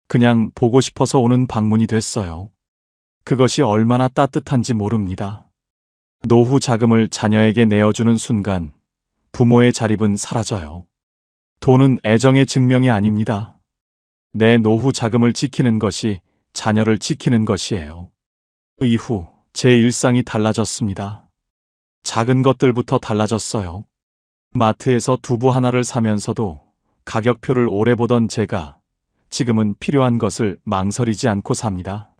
그냥 보고 싶어서 오는 방문이 됐어요. 그것이 얼마나 따뜻한지 모릅니다. 노후 자금을 자녀에게 내어주는 순간 부모의 자립은 사라져요. 돈은 애정의 증명이 아닙니다. 내 노후 자금을 지키는 것이 자녀를 지키는 것이에요. 이후 제 일상이 달라졌습니다. 작은 것들부터 달라졌어요. 마트에서 두부 하나를 사면서도 가격표를 오래 보던 제가 지금은 필요한 것을 망설이지 않고 삽니다.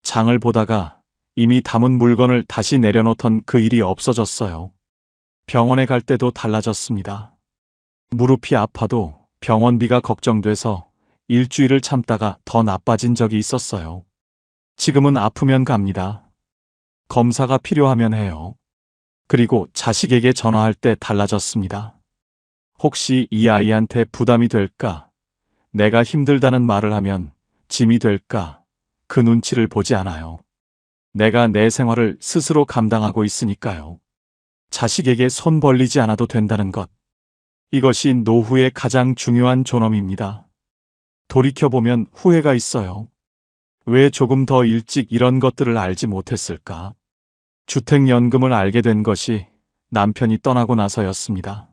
장을 보다가 이미 담은 물건을 다시 내려놓던 그 일이 없어졌어요. 병원에 갈 때도 달라졌습니다. 무릎이 아파도 병원비가 걱정돼서 일주일을 참다가 더 나빠진 적이 있었어요. 지금은 아프면 갑니다. 검사가 필요하면 해요. 그리고 자식에게 전화할 때 달라졌습니다. 혹시 이 아이한테 부담이 될까? 내가 힘들다는 말을 하면 짐이 될까? 그 눈치를 보지 않아요. 내가 내 생활을 스스로 감당하고 있으니까요. 자식에게 손 벌리지 않아도 된다는 것. 이것이 노후의 가장 중요한 존엄입니다. 돌이켜보면 후회가 있어요. 왜 조금 더 일찍 이런 것들을 알지 못했을까? 주택연금을 알게 된 것이 남편이 떠나고 나서였습니다.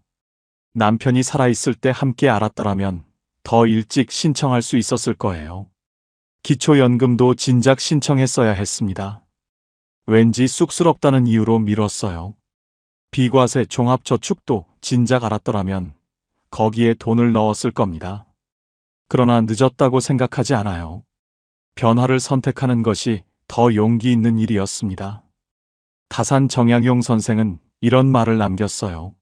남편이 살아있을 때 함께 알았더라면 더 일찍 신청할 수 있었을 거예요. 기초연금도 진작 신청했어야 했습니다. 왠지 쑥스럽다는 이유로 미뤘어요. 비과세 종합저축도 진작 알았더라면 거기에 돈을 넣었을 겁니다. 그러나 늦었다고 생각하지 않아요. 변화를 선택하는 것이 더 용기 있는 일이었습니다. 다산 정약용 선생은 이런 말을 남겼어요.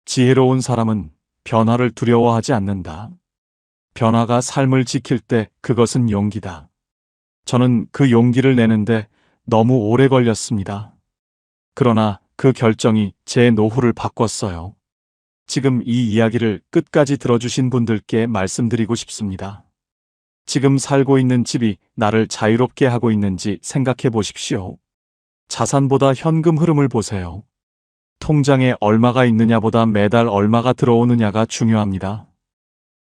지혜로운 사람은 변화를 두려워하지 않는다. 변화가 삶을 지킬 때 그것은 용기다. 저는 그 용기를 내는데 너무 오래 걸렸습니다. 그러나 그 결정이 제 노후를 바꿨어요. 지금 이 이야기를 끝까지 들어주신 분들께 말씀드리고 싶습니다. 지금 살고 있는 집이 나를 자유롭게 하고 있는지 생각해 보십시오. 자산보다 현금 흐름을 보세요. 통장에 얼마가 있느냐보다 매달 얼마가 들어오느냐가 중요합니다.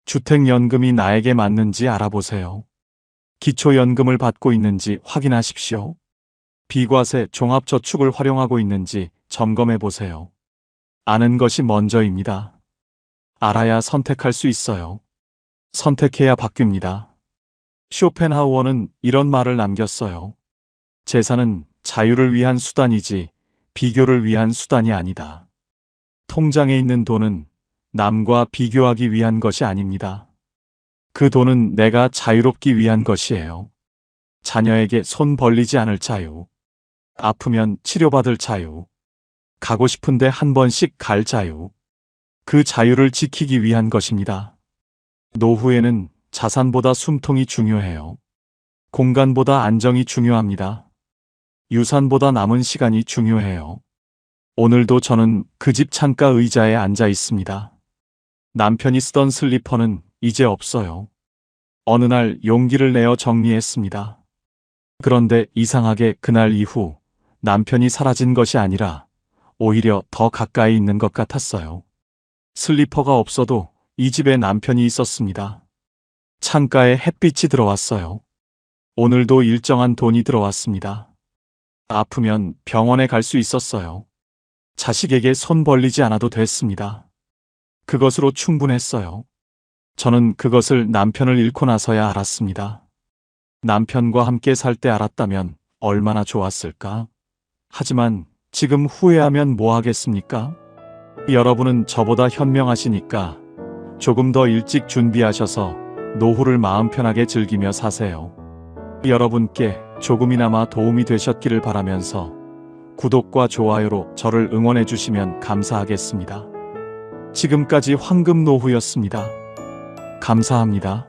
주택연금이 나에게 맞는지 알아보세요. 기초연금을 받고 있는지 확인하십시오. 비과세 종합저축을 활용하고 있는지 점검해 보세요. 아는 것이 먼저입니다. 알아야 선택할 수 있어요. 선택해야 바뀝니다. 쇼펜하우어는 이런 말을 남겼어요. 재산은 자유를 위한 수단이지 비교를 위한 수단이 아니다. 통장에 있는 돈은 남과 비교하기 위한 것이 아닙니다. 그 돈은 내가 자유롭기 위한 것이에요. 자녀에게 손 벌리지 않을 자유. 아프면 치료받을 자유. 가고 싶은데 한 번씩 갈 자유. 그 자유를 지키기 위한 것입니다. 노후에는 자산보다 숨통이 중요해요. 공간보다 안정이 중요합니다. 유산보다 남은 시간이 중요해요. 오늘도 저는 그 집 창가 의자에 앉아 있습니다. 남편이 쓰던 슬리퍼는 이제 없어요. 어느 날 용기를 내어 정리했습니다. 그런데 이상하게 그날 이후 남편이 사라진 것이 아니라 오히려 더 가까이 있는 것 같았어요. 슬리퍼가 없어도 이 집에 남편이 있었습니다. 창가에 햇빛이 들어왔어요. 오늘도 일정한 돈이 들어왔습니다. 아프면 병원에 갈 수 있었어요. 자식에게 손 벌리지 않아도 됐습니다. 그것으로 충분했어요. 저는 그것을 남편을 잃고 나서야 알았습니다. 남편과 함께 살 때 알았다면 얼마나 좋았을까? 하지만 지금 후회하면 뭐 하겠습니까? 여러분은 저보다 현명하시니까 조금 더 일찍 준비하셔서 노후를 마음 편하게 즐기며 사세요. 여러분께 조금이나마 도움이 되셨기를 바라면서 구독과 좋아요로 저를 응원해 주시면 감사하겠습니다. 지금까지 황금노후였습니다. 감사합니다.